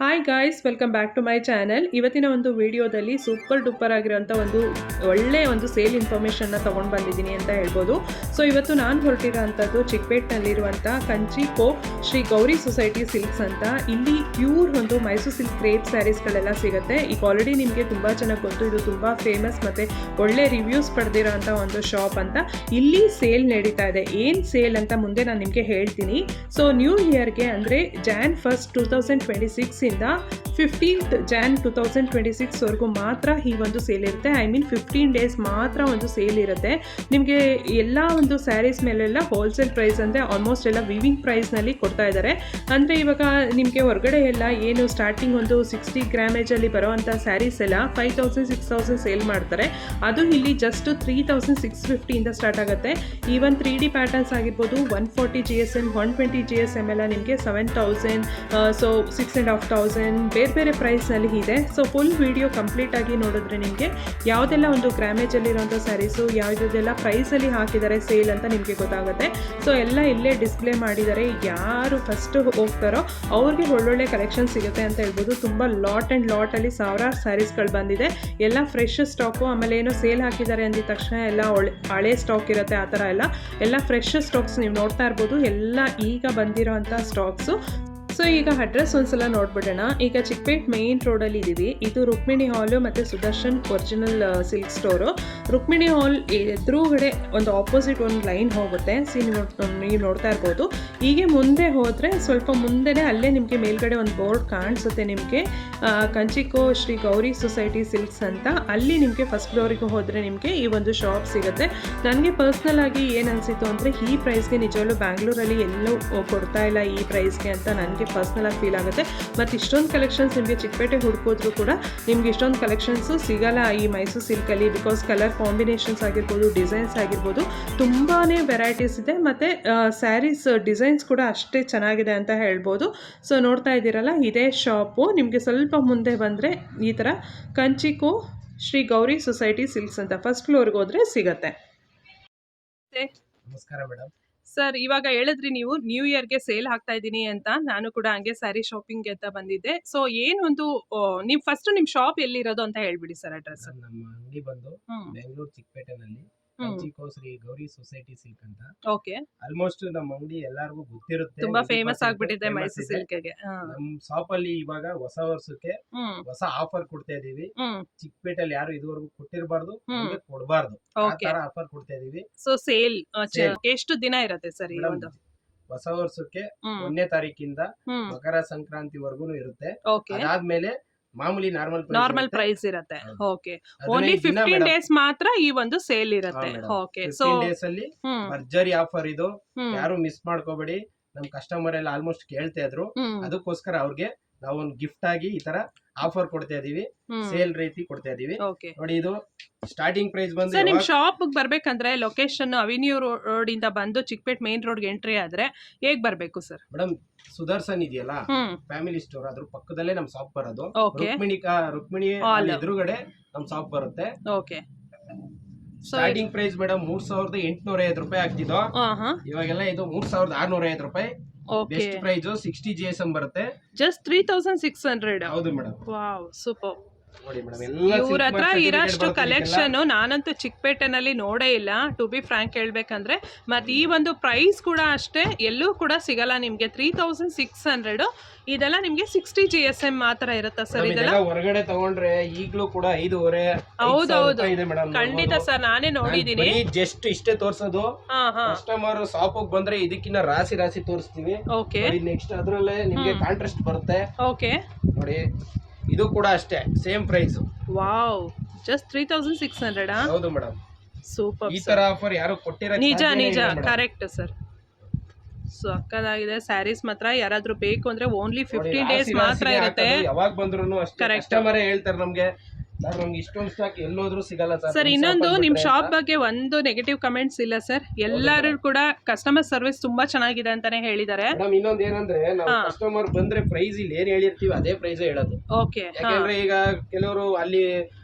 Hi guys, welcome back to my channel. ಇವತ್ತಿನ ಒಂದು ವಿಡಿಯೋದಲ್ಲಿ ಸೂಪರ್ ಡೂಪರ್ ಆಗಿರೋಂಥ ಒಳ್ಳೆಯ ಒಂದು ಸೇಲ್ ಇನ್ಫಾರ್ಮೇಷನ್ನ ತೊಗೊಂಡು ಬಂದಿದ್ದೀನಿ ಅಂತ ಹೇಳ್ಬೋದು. ಸೊ ಇವತ್ತು ನಾನು ಹೊರಟಿರೋ ಅಂಥದ್ದು ಚಿಕ್ಕಪೇಟ್ನಲ್ಲಿರುವಂಥ ಕಂಚಿಕೋ ಶ್ರೀ ಗೌರಿ ಸೊಸೈಟಿ ಸಿಲ್ಕ್ಸ್ ಅಂತ. ಇಲ್ಲಿ ಪ್ಯೂರ್ ಒಂದು ಮೈಸೂರು ಸಿಲ್ಕ್ ಕ್ರೇಪ್ ಸ್ಯಾರೀಸ್ಗಳೆಲ್ಲ ಸಿಗುತ್ತೆ. ಈಗ ಆಲ್ರೆಡಿ ನಿಮಗೆ ತುಂಬ ಚೆನ್ನಾಗಿ ಗೊತ್ತು, ಇದು ತುಂಬ ಫೇಮಸ್ ಮತ್ತು ಒಳ್ಳೆ ರಿವ್ಯೂಸ್ ಪಡೆದಿರೋ ಅಂಥ ಒಂದು ಶಾಪ್ ಅಂತ. ಇಲ್ಲಿ ಸೇಲ್ ನಡೀತಾ ಇದೆ. ಏನು ಸೇಲ್ ಅಂತ ಮುಂದೆ ನಾನು ನಿಮಗೆ ಹೇಳ್ತೀನಿ. ಸೊ ನ್ಯೂ ಇಯರ್ಗೆ ಅಂದರೆ Jan 1st 2026 ಇಂದ 15th Jan 2026 ವರೆಗೂ ಮಾತ್ರ ಈ ಒಂದು ಸೇಲ್ ಇರುತ್ತೆ. 15 ಡೇಸ್ ಮಾತ್ರ ಒಂದು ಸೇಲ್ ಇರುತ್ತೆ. ನಿಮಗೆ ಎಲ್ಲ ಒಂದು ಸ್ಯಾರೀಸ್ ಮೇಲೆಲ್ಲ ಹೋಲ್ಸೇಲ್ ಪ್ರೈಸ್ ಅಂದರೆ ಆಲ್ಮೋಸ್ಟ್ ಎಲ್ಲ ವಿವಿಂಗ್ ಪ್ರೈಸ್ನಲ್ಲಿ ಕೊಡ್ತಾ ಇದ್ದಾರೆ. ಅಂದರೆ ಇವಾಗ ನಿಮಗೆ ಹೊರಗಡೆ ಎಲ್ಲ ಏನು ಸ್ಟಾರ್ಟಿಂಗ್ ಒಂದು 60 ಗ್ರಾಮೇಜಲ್ಲಿ ಬರೋವಂಥ ಸ್ಯಾರೀಸ್ ಎಲ್ಲ 5000 6000 ಸೇಲ್ ಮಾಡ್ತಾರೆ. ಅದು ಇಲ್ಲಿ ಜಸ್ಟ್ 3650 ಇಂದ ಸ್ಟಾರ್ಟ್ ಆಗುತ್ತೆ. ಈವನ್ 3D ಪ್ಯಾಟರ್ನ್ಸ್ ಆಗಿರ್ಬೋದು, 140 GSM 120 GSM ಎಲ್ಲ ನಿಮಗೆ 7000 ಸೊ 6500 ಬೇರೆ ಪ್ರೈಸ್ನಲ್ಲಿ ಇದೆ. ಸೊ ಫುಲ್ ವಿಡಿಯೋ ಕಂಪ್ಲೀಟಾಗಿ ನೋಡಿದ್ರೆ ನಿಮಗೆ ಯಾವುದೆಲ್ಲ ಒಂದು ಗ್ರಾಮೇಜಲ್ಲಿರೋಂಥ ಸ್ಯಾರೀಸು ಯಾವುದೆಲ್ಲ ಪ್ರೈಸಲ್ಲಿ ಹಾಕಿದ್ದಾರೆ ಸೇಲ್ ಅಂತ ನಿಮಗೆ ಗೊತ್ತಾಗುತ್ತೆ. ಸೊ ಎಲ್ಲ ಇಲ್ಲೇ ಡಿಸ್ಪ್ಲೇ ಮಾಡಿದ್ದಾರೆ. ಯಾರು ಫಸ್ಟ್ ಹೋಗ್ತಾರೋ ಅವ್ರಿಗೆ ಒಳ್ಳೊಳ್ಳೆ ಕಲೆಕ್ಷನ್ ಸಿಗುತ್ತೆ ಅಂತ ಹೇಳ್ಬೋದು. ತುಂಬ ಲಾಟ್ ಆ್ಯಂಡ್ ಲಾಟಲ್ಲಿ ಸಾವಿರಾರು ಸ್ಯಾರೀಸ್ಗಳು ಬಂದಿದೆ. ಎಲ್ಲ ಫ್ರೆಶ್ ಸ್ಟಾಕು. ಆಮೇಲೆ ಏನೋ ಸೇಲ್ ಹಾಕಿದ್ದಾರೆ ಅಂದಿದ ತಕ್ಷಣ ಎಲ್ಲ ಹಳೆ ಸ್ಟಾಕ್ ಇರುತ್ತೆ, ಆ ಥರ ಎಲ್ಲ ಫ್ರೆಶ್ ಸ್ಟಾಕ್ಸ್ ನೀವು ನೋಡ್ತಾ ಇರ್ಬೋದು. ಎಲ್ಲ ಈಗ ಬಂದಿರೋ ಅಂಥ ಸ್ಟಾಕ್ಸು. ಸೊ ಈಗ ಅಡ್ರೆಸ್ ಒಂದ್ಸಲ ನೋಡ್ಬಿಡೋಣ. ಈಗ ಚಿಕ್ಕಪೇಟ್ ಮೇನ್ ರೋಡಲ್ಲಿ ಇದ್ದೀವಿ. ಇದು ರುಕ್ಮಿಣಿ ಹಾಲು ಮತ್ತು Sudarshan original silk store. Rukmini hall ಎದುರುಗಡೆ ಒಂದು ಆಪೋಸಿಟ್ ಒಂದು ಲೈನ್ ಹೋಗುತ್ತೆ. ನೀವು ನೋಡ್ತಾ ಇರ್ಬೋದು. ಹೀಗೆ ಮುಂದೆ ಹೋದರೆ ಸ್ವಲ್ಪ ಮುಂದೆನೇ ಅಲ್ಲೇ ನಿಮಗೆ ಮೇಲ್ಗಡೆ ಒಂದು ಬೋರ್ಡ್ ಕಾಣಿಸುತ್ತೆ ನಿಮಗೆ, ಕಂಚಿಕೋ ಶ್ರೀ ಗೌರಿ ಸೊಸೈಟಿ ಸಿಲ್ಕ್ಸ್ ಅಂತ. ಅಲ್ಲಿ ನಿಮಗೆ ಫಸ್ಟ್ ಫ್ಲೋರಿಗೆ ಹೋದರೆ ನಿಮಗೆ ಈ ಒಂದು ಶಾಪ್ ಸಿಗುತ್ತೆ. ನನಗೆ ಪರ್ಸ್ನಲ್ ಆಗಿ ಏನು ಅನಿಸಿತು ಅಂದರೆ ಈ ಪ್ರೈಸ್ಗೆ ನಿಜವಲ್ಲೂ ಬ್ಯಾಂಗ್ಳೂರಲ್ಲಿ ಎಲ್ಲೂ ಕೊಡ್ತಾ ಇಲ್ಲ ಈ ಪ್ರೈಸ್ಗೆ ಅಂತ ನನಗೆ ಪರ್ಸ್ನಲ್ ಆಗಿ ಫೀಲ್ ಆಗುತ್ತೆ. ಮತ್ತು ಇಷ್ಟೊಂದು ಕಲೆಕ್ಷನ್ಸ್ ನಿಮಗೆ ಚಿಕ್ಕಪೇಟೆ ಹುಡುಕಿದ್ರು ಕೂಡ ನಿಮ್ಗೆ ಇಷ್ಟೊಂದು ಕಲೆಕ್ಷನ್ಸು ಸಿಗಲ್ಲ ಈ ಮೈಸೂರು ಸಿಲ್ಕಲ್ಲಿ. ಬಿಕಾಸ್ ಕಲರ್ ಕಾಂಬಿನೇಷನ್ಸ್ ಆಗಿರ್ಬೋದು, ಡಿಸೈನ್ಸ್ ಆಗಿರ್ಬೋದು, ತುಂಬಾ ವೆರೈಟೀಸ್ ಇದೆ. ಮತ್ತು ಸ್ಯಾರೀಸ್ ಡಿಸೈನ್ಸ್ ಕೂಡ ಅಷ್ಟೇ ಚೆನ್ನಾಗಿದೆ ಅಂತ ಹೇಳ್ಬೋದು. ಸೊ ನೋಡ್ತಾ ಇದ್ದೀರಲ್ಲ, ಇದೇ ಶಾಪು. ನಿಮಗೆ ಸ್ವಲ್ಪ ಮುಂದೆ ಬಂದರೆ ಈ ಥರ ಕಂಚಿಕೋ ಶ್ರೀ ಗೌರಿ ಸೊಸೈಟಿ ಸಿಲ್ಕ್ಸ್ ಅಂತ ಫಸ್ಟ್ ಫ್ಲೋರ್ಗೆ ಹೋದರೆ ಸಿಗತ್ತೆ. ನಮಸ್ಕಾರ ಮೇಡಮ್. ಸರ್, ಇವಾಗ ಹೇಳಿದ್ರಿ ನೀವು ನ್ಯೂ ಇಯರ್ಗೆ ಸೇಲ್ ಹಾಕ್ತಾ ಇದ್ದೀನಿ ಅಂತ. ನಾನು ಕೂಡ ಹಂಗೆ ಸ್ಯಾರಿ ಶಾಪಿಂಗ್ ಅಂತ ಬಂದಿದ್ದೆ. ಸೊ ಏನೊಂದು ನೀವು ಫಸ್ಟ್ ನಿಮ್ಮ ಶಾಪ್ ಎಲ್ಲಿರೋದು ಅಂತ ಹೇಳ್ಬಿಡಿ ಸರ್ ಅಡ್ರೆಸ್. ನಮ್ಮ ಅಂಗಡಿ ಬಂದು ಬೆಂಗಳೂರು ಚಿಕ್ಕಪೇಟೆನಲ್ಲಿ ಕಂಚಿಕೋ ಶ್ರೀ ಗೌರಿ ಸೊಸೈಟಿ ಸಿಲ್ಕ್ ಅಂತ. ಓಕೆ. ಆಲ್ಮೋಸ್ಟ್ ನಮ್ಮ ಅಂಗಡಿ ಎಲ್ಲರಿಗೂ ಗೊತ್ತಿರುತ್ತೆ, ತುಂಬಾ ಫೇಮಸ್ ಆಗ್ಬಿಟ್ಟಿದೆ ಮೈಸೂರು ಸಿಲ್ಕ್ಗೆ. ನಮ್ಮ ಶಾಪ್ ಅಲ್ಲಿ ಇವಾಗ ಹೊಸ ವರ್ಷಕ್ಕೆ ಹೊಸ ಆಫರ್ ಕೊಡ್ತಾ ಇದೀವಿ. ಚಿಕ್ಕಪೇಟೆಯಲ್ಲಿ ಯಾರು ಇದುವರೆಗೂ ಕೊಟ್ಟಿರಬಾರ್ದು, ಕೊಡಬಾರ್ದು, ಆ ತರ ಆಫರ್ ಕೊಡ್ತಾ ಇದೀವಿ. ಸೊ ಸೇಲ್ ಎಷ್ಟು ದಿನ ಇರುತ್ತೆ ಸರ್ ಈ ಒಂದು? ಹೊಸ ವರ್ಷಕ್ಕೆ 1ನೇ ತಾರೀಕಿಂದ ಮಕರ ಸಂಕ್ರಾಂತಿವರೆಗೂ ಇರುತ್ತೆ. ಅದಾದ್ಮೇಲೆ ಮಾಮೂಲಿ ನಾರ್ಮಲ್ ಪ್ರೈಸ್ ಇರುತ್ತೆ. ಓಕೆ. ಓನ್ಲಿ 15 ಡೇಸ್ ಮಾತ್ರ ಈ ಒಂದು ಸೇಲ್ ಇರುತ್ತೆ. ಓಕೆ. ಸೊ ಡೇಸ್ ಅಲ್ಲಿ ಭರ್ಜರಿ ಆಫರ್ ಇದು, ಯಾರು ಮಿಸ್ ಮಾಡ್ಕೋಬೇಡಿ. ನಮ್ ಕಸ್ಟಮರ್ ಎಲ್ಲ ಆಲ್ಮೋಸ್ಟ್ ಕೇಳ್ತಾ ಇದ್ರು, ಅದಕ್ಕೋಸ್ಕರ ಅವ್ರಿಗೆ ನಾವು ಒಂದು ಗಿಫ್ಟ್ ಆಗಿ ಈ ತರ ಆಫರ್ ಕೊಡ್ತಾ ಇದೀವಿ, ಸೇಲ್ ರೀತಿ ಕೊಡ್ತಾ ಇದೀವಿ. ನೋಡಿ, ಇದು ಸ್ಟಾರ್ಟಿಂಗ್ ಪ್ರೈಸ್ ಬಂದು ನಿಮ್ ಶಾಪ್ ಬರ್ಬೇಕಂದ್ರೆ ಲೊಕೇಶನ್ ಅವೆನ್ಯೂ ರೋಡ್ ಇಂದ ಬಂದು ಚಿಕ್ಕಪೇಟ್ ಮೇನ್ ರೋಡ್ಗೆ ಎಂಟ್ರಿ ಆದ್ರೆ ಹೇಗ್ ಬರ್ಬೇಕು ಸರ್? ಮೇಡಮ್, ಸುದರ್ಶನ್ ಇದೆಯಲ್ಲ ಫ್ಯಾಮಿಲಿ ಸ್ಟೋರ್, ಅದ್ರ ಪಕ್ಕದಲ್ಲೇ ನಮ್ ಶಾಪ್ ಬರೋದು. ರುಕ್ಮಿಣಿ ಎದುರುಗಡೆ ನಮ್ ಶಾಪ್ ಬರುತ್ತೆ. ಓಕೆ. ಸ್ಟಾರ್ಟಿಂಗ್ ಪ್ರೈಸ್ ಮೇಡಮ್ 3850 ರೂಪಾಯಿ ಆಗ್ತಿದ್ದು, ಇವಾಗೆಲ್ಲ ಇದು 3650 ರೂಪಾಯಿ. ಬೆಸ್ಟ್ ಪ್ರೈಸ್ 60 GSM ಬರುತ್ತೆ. ಜಸ್ಟ್ 3600. ಹೌದು ಮೇಡಮ್. Wow, super. ನೋಡಿ ಮೇಡಮ್, ಇವ್ರ ಹತ್ರ ಇರೋಷ್ಟು ಕಲೆಕ್ಷನ್ ನಾನಂತೂ ಚಿಕ್ಕಪೇಟೆನಲ್ಲಿ ನೋಡೇ ಇಲ್ಲ, ಟು ಬಿ ಫ್ರಾಂಕ್ ಹೇಳ್ಬೇಕಂದ್ರೆ. ಮತ್ತೆ ಈ ಒಂದು ಪ್ರೈಸ್ ಕೂಡ ಅಷ್ಟೇ, ಎಲ್ಲೂ ಕೂಡ ಸಿಗಲ್ಲ ನಿಮ್ಗೆ. 3600 ಇದೆಲ್ಲ ನಿಮ್ಗೆ 60 GSM ಮಾತ್ರ ಇರುತ್ತಾ ಸರ್? ಇದೆಲ್ಲ ಹೊರಗಡೆ ತಗೊಂಡ್ರೆ ಈಗಲೂ ಕೂಡ 5,500. ಹೌದೌದು, ಖಂಡಿತ ಸರ್, ನಾನೇ ನೋಡಿದೀನಿ. ಜಸ್ಟ್ ಇಷ್ಟೇ ತೋರ್ಸೋದು. ಕಸ್ಟಮರ್ ಶಾಪ್ ಬಂದ್ರೆ ಇದಕ್ಕಿನ್ನ ರಾಶಿ ತೋರಿಸ್ತೀವಿ. ಓಕೆ. ನೆಕ್ಸ್ಟ್ ಅದ್ರಲ್ಲೇ ನಿಮ್ಗೆ ಕಾಂಟ್ರಾಸ್ಟ್ ಬರುತ್ತೆ. ಓಕೆ. ನೋಡಿ, ಇದು ಕೂಡ ಅಷ್ಟೇ ಸೇಮ್ ಪ್ರೈಸ್. Wow, just 3600. ಹೌದು ಮೇಡಮ್. ಸೂಪರ್. ಈ ತರ ಆಫರ್ ಯಾರು ಕೊಟ್ಟಿರ? ನಿಜ ಕರೆಕ್ಟ್ ಸರ್. ಸೊ ಅಕ್ಕದಾಗಿದೆ. ಸ್ಯಾರೀಸ್ ಮಾತ್ರ ಯಾರಾದ್ರೂ ಬೇಕು ಅಂದ್ರೆ ಓನ್ಲಿ 15 ಡೇಸ್ ಮಾತ್ರ ಇರುತ್ತೆ. ಯಾವಾಗ ಬಂದ್ರು ಅಷ್ಟೇ ಕಸ್ಟಮರ್ ಹೇಳ್ತಾರೆ ನಮ್ಗೆ, ಸರ್ ನಮ್ಗೆ ಇಷ್ಟೊಂದು ಸ್ಟಾಕ್ ಎಲ್ಲೋದ್ರೂ ಸಿಗಲ್ಲ ಸರ್. ಇನ್ನೊಂದು, ನಿಮ್ ಶಾಪ್ ಬಗ್ಗೆ ಒಂದು ನೆಗೆಟಿವ್ ಕಮೆಂಟ್ಸ್ ಇಲ್ಲ ಸರ್. ಎಲ್ಲರೂ ಕೂಡ ಕಸ್ಟಮರ್ ಸರ್ವಿಸ್ ತುಂಬಾ ಚೆನ್ನಾಗಿದೆ ಅಂತಾನೆ ಹೇಳಿದ್ದಾರೆ. ಇನ್ನೊಂದು ಏನಂದ್ರೆ, ನಾವು ಕಸ್ಟಮರ್ ಬಂದ್ರೆ ಪ್ರೈಸ್ ಇಲ್ಲಿ ಏನ್ ಹೇಳಿರ್ತೀವಿ ಅದೇ ಪ್ರೈಸ್ ಹೇಳೋದು. ಓಕೆ. ಯಾಕಂದ್ರೆ ಈಗ ಕೆಲವರು ಅಲ್ಲಿ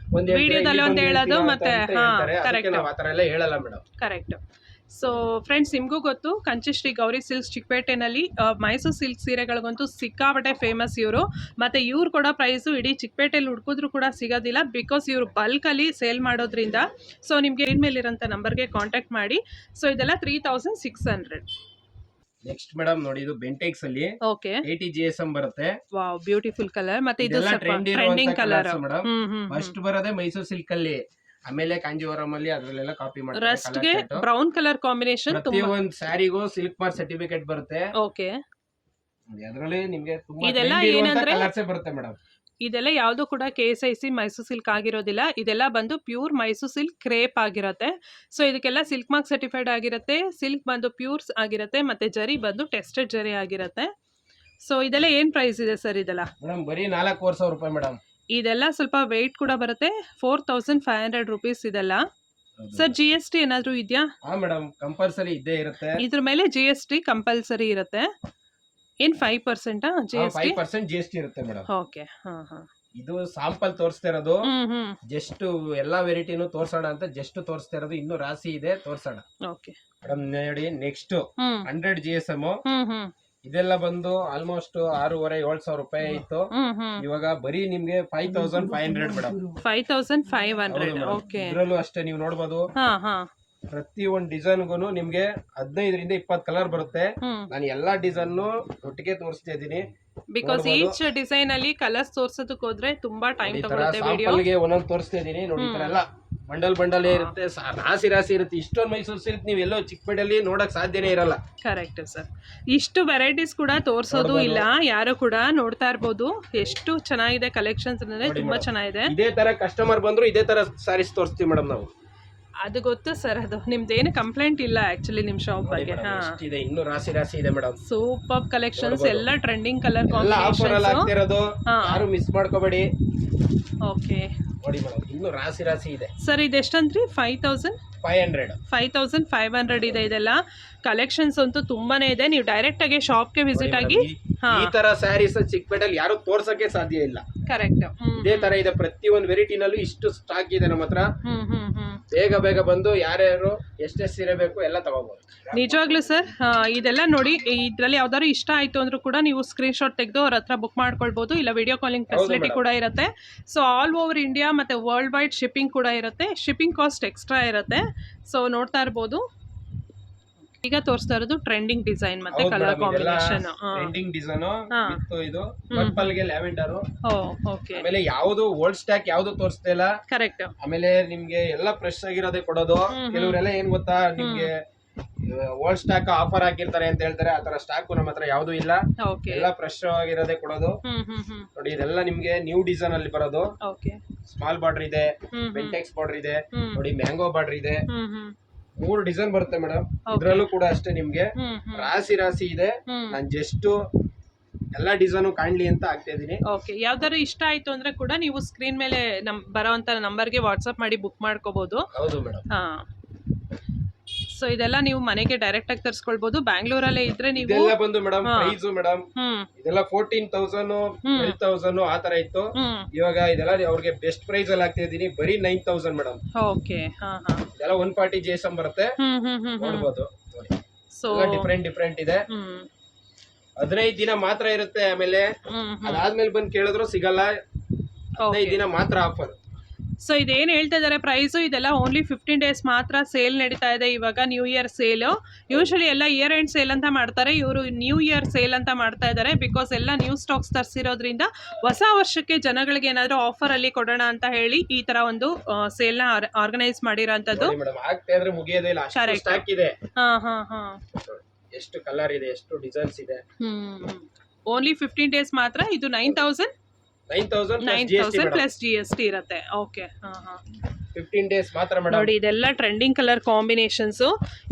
ವಿಡಿಯೋದಲ್ಲಿ ಒಂದು ಹೇಳೋದು, ಮತ್ತೆ ಆತರ ಎಲ್ಲ ಹೇಳಲ್ಲ ಮೇಡಮ್. ಕರೆಕ್ಟ್. ಸೊ ಫ್ರೆಂಡ್ಸ್, ನಿಮಗೂ ಗೊತ್ತು ಕಂಚಿಶ್ರೀ ಗೌರಿ ಸಿಲ್ಕ್ಸ್ ಚಿಕ್ಕಪೇಟೆನಲ್ಲಿ ಮೈಸೂರು ಸಿಲ್ಕ್ ಸೀರೆಗಳಿಗಂತೂ ಸಿಕ್ಕಾಪಟ್ಟೆ ಫೇಮಸ್ ಇವರು. ಮತ್ತು ಇವ್ರು ಕೂಡ ಪ್ರೈಸು ಇಡೀ ಚಿಕ್ಕಪೇಟೆಯಲ್ಲಿ ಹುಡುಕಿದ್ರು ಕೂಡ ಸಿಗೋದಿಲ್ಲ, ಬಿಕಾಸ್ ಇವರು ಬಲ್ಕಲ್ಲಿ ಸೇಲ್ ಮಾಡೋದ್ರಿಂದ. ಸೊ ನಿಮಗೆ ಇನ್ ಮೇಲಿರೋಂಥ ನಂಬರ್ಗೆ ಕಾಂಟ್ಯಾಕ್ಟ್ ಮಾಡಿ. ಸೊ ಇದೆಲ್ಲ 3600. ನೆಕ್ಸ್ಟ್ ಮೇಡಮ್ ನೋಡಿ, ಇದು ಬೆಂಟೆಕ್ಸ್ ಅಲ್ಲಿ ಓಕೆ, 80 GSM ಬರುತ್ತೆ. Wow, beautiful colour. ಮತ್ತೆ ಇದು ಇದೆಲ್ಲ ಟ್ರೆಂಡಿಂಗ್ ಕಲರ್ ಮೇಡಮ್. ಫಸ್ಟ್ ಬರೋದೇ ಮೈಸೂರು ಸಿಲ್ಕ್ ಅಲ್ಲಿ, ಆಮೇಲೆ ಕಾಂಜೀವರಂ ಅಲ್ಲಿ ಅದ್ರಲ್ಲೆಲ್ಲ ಕಾಪಿ ಮಾಡ್ತಾರೆ. ರಸ್ಟ್ಗೆ ಬ್ರೌನ್ ಕಲರ್ ಕಾಂಬಿನೇಷನ್. ಪ್ರತಿಯೊಂದು ಸ್ಯಾರಿಗೂ ಸಿಲ್ಕ್ ಮಾರ್ಕ್ ಸರ್ಟಿಫಿಕೇಟ್ ಬರುತ್ತೆ. ಓಕೆ, ಅದರಲ್ಲಿ ನಿಮಗೆ ತುಂಬಾ ಇದೆಲ್ಲ ಏನಂದ್ರೆ ಕಲರ್ಸ್ ಬರುತ್ತೆ ಮೇಡಮ್. ಇದೆಲ್ಲ ಯಾವುದು ಕೂಡ KSIC ಮೈಸೂರು ಸಿಲ್ಕ್ ಆಗಿರೋದಿಲ್ಲ. ಇದೆಲ್ಲ ಬಂದು ಪ್ಯೂರ್ ಮೈಸೂರು ಸಿಲ್ಕ್ ಕ್ರೇಪ್ ಆಗಿರುತ್ತೆ. ಸೊ ಇದಕ್ಕೆಲ್ಲ ಸಿಲ್ಕ್ ಮಾರ್ಕ್ ಸರ್ಟಿಫೈಡ್ ಆಗಿರುತ್ತೆ. ಸಿಲ್ಕ್ ಬಂದು ಪ್ಯೂರ್ಸ್ ಆಗಿರುತ್ತೆ, ಮತ್ತೆ ಜರಿ ಬಂದು ಟೆಸ್ಟೆಡ್ ಜರಿ ಆಗಿರುತ್ತೆ. ಸೊ ಇದೆಲ್ಲ ಏನ್ ಪ್ರೈಸ್ ಇದೆ ಸರ್? ಇದೆಲ್ಲ ಮೇಡಮ್ ಬರೀ 4,000 ರೂಪಾಯಿ ಮೇಡಮ್. ಇದೆಲ್ಲ ಸ್ವಲ್ಪ ವೆಯ್ಟ್ ಕೂಡ ಬರುತ್ತೆ. 4500 ರುಪೀಸ್ ಇದೆಲ್ಲ. ಸರ್ GST ಏನಾದ್ರು ಇದೆಯಾ? ಹಾ ಮೇಡಮ್, ಕಂಪಲ್ಸರಿ ಇದ್ದೇ ಇರುತ್ತೆ. ಇದ್ರ ಮೇಲೆ GST ಕಂಪಲ್ಸರಿ ಇರುತ್ತೆ. ಏನ್ 5% GST? 5% GST ಇರುತ್ತೆ ಮೇಡಮ್. ಓಕೆ, ಇದು ಸಾಂಪಲ್ ತೋರಿಸ್ತಾ ಇರೋದು. ಹ್ಮ್ ಜಸ್ಟ್ ಎಲ್ಲಾ ವೆರೈಟಿನೂ ತೋರ್ಸೋಣ ಅಂತ ಜಸ್ಟ್ ತೋರಿಸ್ತಾ ಇರೋದು. ಇನ್ನೂ ರಾಶಿ ಇದೆ, ತೋರ್ಸೋಣ. ಓಕೆ ಮೇಡಮ್ ನೋಡಿ, ನೆಕ್ಸ್ಟ್ 100 GSM. ಹ್ಮ್ ಇದೆಲ್ಲ ಬಂದು ಆಲ್ಮೋಸ್ಟ್ 6,500-7,000 ರೂಪಾಯಿ ಇತ್ತು. ಇವಾಗ ಬರೀ ನಿಮ್ಗೆ 5,500 ಮೇಡಮ್. 5,500. ಓಕೆ, ಇದ್ರಲ್ಲೂ ಅಷ್ಟೇ ನೀವು ನೋಡ್ಬೋದು. ಪ್ರತಿ ಒಂದ್ ಡಿಸೈನ್ಗೂ ನಿಮ್ಗೆ 15ರಿಂದ 20 ಕಲರ್ ಬರುತ್ತೆ. ನಾನು ಎಲ್ಲಾ ಡಿಸೈನ್ ಒಟ್ಟಿಗೆ ತೋರಿಸ್ತಾ ಇದ್ದೀನಿ. ಬಿಕಾಸ್ ಈಚ್ ಡಿಸೈನ್ ಅಲ್ಲಿ ಕಲರ್ಸ್ ತೋರ್ಸೋದಕ್ಕೆ ಹೋದ್ರೆ ತುಂಬಾ ಟೈಮ್ ತಗೊಳುತ್ತೆ. ಸಾಂಪಲ್ಗೆ ಒಂದೊಂದು ತೋರಿಸ್ತಾ ಇದ್ದೀನಿ ನೋಡಿ. ಈ ತರ ಎಲ್ಲ ಬಂಡಲ್ ಇರುತ್ತೆ, ರಾಶಿ ಇರುತ್ತೆ. ಇಷ್ಟೊಂದು ಮೈಸೂರು ಸಿಲ್ಕ್ ನೀವು ಎಲ್ಲೋ ಚಿಕ್ಕಪೇಟೆಯಲ್ಲಿ ನೋಡಕ್ ಸಾಧ್ಯನೇ ಇರಲ್ಲ. Correct sir. ಇಷ್ಟು ವೆರೈಟೀಸ್ ಕೂಡ ತೋರ್ಸೋದು ಇಲ್ಲ ಯಾರು ಕೂಡ. ನೋಡ್ತಾ ಇರ್ಬೋದು ಎಷ್ಟು ಚೆನ್ನಾಗಿದೆ ಕಲೆಕ್ಷನ್ಸ್ ಅಂದ್ರೆ, ತುಂಬಾ ಚೆನ್ನಾಗಿದೆ. ಇದೇ ತರ ಕಸ್ಟಮರ್ ಬಂದ್ರು ಇದೇ ತರ ಸಾರೀಸ್ ತೋರಿಸ್ತೀವಿ ಮೇಡಮ್ ನಾವು. ಅದು ಗೊತ್ತು ಸರ್, ಅದು ನಿಮ್ದೇನು ಕಂಪ್ಲೇಂಟ್ ಇಲ್ಲ ಆಕ್ಚುಲಿ ನಿಮ್ ಶಾಪ್ ಬಗ್ಗೆ. ಇದೆ, ಇನ್ನೂ ರಾಶಿ ಇದೆ ಮೇಡಮ್. ಸೂಪರ್ ಕಲೆಕ್ಷನ್ಸ್, ಎಲ್ಲ ಟ್ರೆಂಡಿಂಗ್ ಕಲರ್ ಆಫರ್ ಅಲ್ಲಿ ಆಗ್ತಿರೋದು, ಯಾರು ಮಿಸ್ ಮಾಡ್ಕೋಬೇಡಿ. ಓಕೆ ನೋಡಿ ಮೇಡಮ್, ಇನ್ನೂ ರಾಶಿ ಇದೆ ಸರ್. ಇದೆಷ್ಟಂದ್ರಿ? 5,500 ಇದೆ. ಇದೆಲ್ಲ ಕಲೆಕ್ಷನ್ಸ್ ಅಂತೂ ತುಂಬಾನೇ ಇದೆ. ನೀವು ಡೈರೆಕ್ಟ್ ಆಗಿ ಶಾಪ್ಗೆ ವಿಸಿಟ್ ಆಗಿ ಈ ತರ ಸ್ಯಾರೀಸ್ ಚಿಕ್ಕಪೇಟೆಯಲ್ಲಿ ಯಾರು ತೋರ್ಸಕ್ಕೆ ಸಾಧ್ಯ ಇಲ್ಲ. ಕರೆಕ್ಟ್, ಇದೇ ತರ ಇದೆ. ಪ್ರತಿಯೊಂದು ವೆರೈಟಿನಲ್ಲೂ ಇಷ್ಟು ಸ್ಟಾಕ್ ಇದೆ ನಮ್ಮ ಹತ್ರ. ಬೇಗ ಬಂದು ಯಾರ್ಯಾರು ಎಷ್ಟೆಷ್ಟು ಸೀರೆ ಬೇಕು ಎಲ್ಲ ತಗೋಬಹುದು. ನಿಜವಾಗ್ಲೂ ಸರ್, ಇದೆಲ್ಲ ನೋಡಿ, ಇದ್ರಲ್ಲಿ ಯಾವ್ದಾದ್ರು ಇಷ್ಟ ಆಯ್ತು ಅಂದ್ರೂ ಕೂಡ ನೀವು ಸ್ಕ್ರೀನ್ ಶಾಟ್ ತೆಗೆದು ಅವ್ರ ಹತ್ರ ಬುಕ್ ಮಾಡ್ಕೊಳ್ಬಹುದು. ಇಲ್ಲ ವಿಡಿಯೋ ಕಾಲಿಂಗ್ ಫೆಸಿಲಿಟಿ ಕೂಡ ಇರುತ್ತೆ. ಸೊ ಆಲ್ ಓವರ್ ಇಂಡಿಯಾ ಮತ್ತೆ ವರ್ಲ್ಡ್ ವೈಡ್ ಶಿಪ್ಪಿಂಗ್ ಕೂಡ ಇರುತ್ತೆ. ಶಿಪ್ಪಿಂಗ್ ಕಾಸ್ಟ್ ಎಕ್ಸ್ಟ್ರಾ ಇರುತ್ತೆ. ಸೊ ನೋಡ್ತಾ ಇರ್ಬೋದು. ಈಗ ತೋರಿಸ್ತಾ ಇರೋದು ಟ್ರೆಂಡಿಂಗ್ ಡಿಸೈನ್ ಮತ್ತೆ colour combination. Trending design with ಇದು ಪರ್ಪಲ್ ಗೆ ಲ್ಯಾವೆಂಡರ್. ಓಕೆ, ಆಮೇಲೆ ಯಾವುದು ಓಲ್ಡ್ ಸ್ಟಾಕ್ ಯಾವುದು ತೋರಿಸ್ತಾ ಇಲ್ಲ. ಕರೆಕ್ಟ್. ಆಮೇಲೆ ನಿಮ್ಗೆ ಎಲ್ಲ ಫ್ರೆಶ್ ಆಗಿರೋದೇ ಕೊಡೋದು. ಕೆಲವರೆಲ್ಲ ಏನ್ ಗೊತ್ತಾ, ನಿಮ್ಗೆ ಓಲ್ಡ್ ಸ್ಟಾಕ್ ಆಫರ್ ಹಾಕಿರ್ತಾರೆ ಅಂತ ಹೇಳ್ತಾರೆ. ಆತರ ಸ್ಟಾಕ್ ನಮ್ಮ ಹತ್ರ ಯಾವ್ದು ಇಲ್ಲ. ಎಲ್ಲ ಫ್ರೆಶ್ ಆಗಿರೋದೇ ಕೊಡೋದು. ನೋಡಿ, ಇದೆಲ್ಲ ನಿಮ್ಗೆ ನ್ಯೂ ಡಿಸೈನ್ ಅಲ್ಲಿ ಬರೋದು. ಸ್ಮಾಲ್ ಬಾರ್ಡರ್ ಇದೆ, ಬೆಂಟೆಕ್ಸ್ ಬಾರ್ಡರ್ ಇದೆ, ನೋಡಿ ಮ್ಯಾಂಗೋ ಬಾರ್ಡರ್ ಇದೆ. 3 ಡಿಸೈನ್ ಬರುತ್ತೆ ಮೇಡಮ್. ಇದ್ರಲ್ಲೂ ಕೂಡ ಅಷ್ಟೇ ನಿಮ್ಗೆ ರಾಶಿ ಇದೆ. ನಾನ್ ಜಸ್ಟ್ ಎಲ್ಲಾ ಡಿಸೈನ್ ಕಾಣ್ಲಿ ಅಂತ ಆಗ್ತಾ ಇದೀನಿ. ಓಕೆ, ಯಾವ್ದಾದ್ರು ಇಷ್ಟ ಆಯ್ತು ಅಂದ್ರೆ ಕೂಡ ನೀವು ಸ್ಕ್ರೀನ್ ಮೇಲೆ ಬರೋಂತ ನಂಬರ್ಗೆ ವಾಟ್ಸ್ಆಪ್ ಮಾಡಿ ಬುಕ್ ಮಾಡ್ಕೋಬಹುದು. ಹೌದು ಮೇಡಮ್. ಸೊ ಇದೆಲ್ಲ ನೀವು ಮನೆಗೆ ಡೈರೆಕ್ಟ್ ಆಗಿ ತರಿಸ್ಕೊಳ್ಬಹುದು. ಬ್ಯಾಂಗ್ಳೂರಲ್ಲೇ ಇದ್ರೆ ನೀವು ಇದೆಲ್ಲ ಬಂದು ಮೇಡಮ್ ಪ್ರೈಸ್ ಮೇಡಮ್ ಇದೆಲ್ಲ 14,000 12,000 ಆ ತರ ಇತ್ತು. ಇವಾಗ ಇದೆಲ್ಲ ಅವ್ರಿಗೆ ಬೆಸ್ಟ್ ಪ್ರೈಸ್ ಅಲ್ಲಿ ಆಗ್ತಾ ಇದೀನಿ. ಬರೀ 9,000 ಮೇಡಮ್. ಓಕೆ, ಇದೆಲ್ಲ 140 GSM ಬರುತ್ತೆ, ನೋಡ್ಬೋದು. ಸೊ ಡಿಫ್ರೆಂಟ್ ಇದೆ. 15 ದಿನ ಮಾತ್ರ ಇರುತ್ತೆ. ಆಮೇಲೆ ಅದಾದ್ಮೇಲೆ ಬಂದು ಕೇಳಿದ್ರು ಸಿಗಲ್ಲ. 15 ದಿನ ಮಾತ್ರ ಆಫರ್. ಸೊ ಇದೇನು ಹೇಳ್ತಾ ಇದ್ದಾರೆ ಪ್ರೈಸು, ಇದೆಲ್ಲ ಓನ್ಲಿ 15 ಡೇಸ್ ಮಾತ್ರ ಸೇಲ್ ನಡೀತಾ ಇದೆ. ಇವಾಗ ನ್ಯೂ ಇಯರ್ ಸೇಲ್. ಯೂಶಲಿ ಎಲ್ಲ ಇಯರ್ ಎಂಡ್ ಸೇಲ್ ಅಂತ ಮಾಡ್ತಾರೆ, ಇವರು ನ್ಯೂ ಇಯರ್ ಸೇಲ್ ಅಂತ ಮಾಡ್ತಾ ಇದ್ದಾರೆ. ಬಿಕಾಸ್ ಎಲ್ಲ ನ್ಯೂ ಸ್ಟಾಕ್ಸ್ ತರಿಸಿರೋದ್ರಿಂದ ಹೊಸ ವರ್ಷಕ್ಕೆ ಜನಗಳಿಗೆ ಏನಾದರೂ ಆಫರ್ ಅಲ್ಲಿ ಕೊಡೋಣ ಅಂತ ಹೇಳಿ ಈ ತರ ಒಂದು ಸೇಲ್ ನ ಆರ್ಗನೈಸ್ ಮಾಡಿರೋಂಥದ್ದು. ಎಷ್ಟು ಕಲರ್ ಇದೆ, ಎಷ್ಟು ಡಿಸೈನ್ಸ್ ಇದೆ. ಓನ್ಲಿ 15 ಡೇಸ್ ಮಾತ್ರ. ಇದು 9,000 ಪ್ಲಸ್ GST ಇರುತ್ತೆ. ಓಕೆ, 15 ಡೇಸ್ ಮಾತ್ರ ಮೇಡಮ್. ನೋಡಿ, ಇದೆಲ್ಲ ಟ್ರೆಂಡಿಂಗ್ ಕಲರ್ ಕಾಂಬಿನೇಷನ್ಸ್.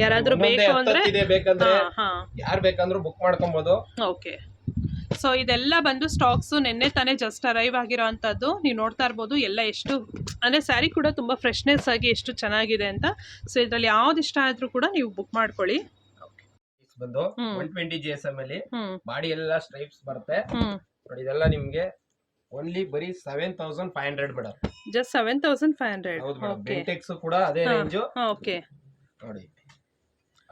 ಯಾರಾದ್ರೂ ಬೇಕು ಅಂದ್ರೆ ಯಾರು ಬೇಕಂದ್ರೂ ಬುಕ್ ಮಾಡ್ಕೊಬಹುದು. ಓಕೆ, ಸೊ ಇದೆಲ್ಲ ಬಂದು ಸ್ಟಾಕ್ಸ್ ನಿನ್ನೆ ತಾನೇ ಜಸ್ಟ್ ಅರೈವ್ ಆಗಿರೋಂಥದ್ದು. ನೀವು ನೋಡ್ತಾ ಇರ್ಬೋದು ಎಲ್ಲ ಎಷ್ಟು ಅಂದರೆ ಸ್ಯಾರಿ ಕೂಡ ತುಂಬ ಫ್ರೆಶ್ನೆಸ್ ಆಗಿ ಎಷ್ಟು ಚೆನ್ನಾಗಿದೆ ಅಂತ. ಸೊ ಇದರಲ್ಲಿ ಯಾವ್ದು ಇಷ್ಟ ಆದ್ರೂ ಕೂಡ ನೀವು ಬುಕ್ ಮಾಡ್ಕೊಳ್ಳಿ. ಬಂದು 120 GSM ಅಲ್ಲಿ ಬಾಡಿ ಎಲ್ಲ ಸ್ಟ್ರೈಪ್ಸ್ ಬರುತ್ತೆ ನೋಡಿ. ಇದೆಲ್ಲ ನಿಮ್ಗೆ ಓನ್ಲಿ ಬರೀ 7,500 ಮೇಡಮ್. ಜಸ್ಟ್ 7,500. ಹೌದು ಮೇಡಮ್. ಬೆಂಟೆಕ್ಸ್ ಕೂಡ ಅದೇ ರೇಂಜ್. ಓಕೆ, ನೋಡಿ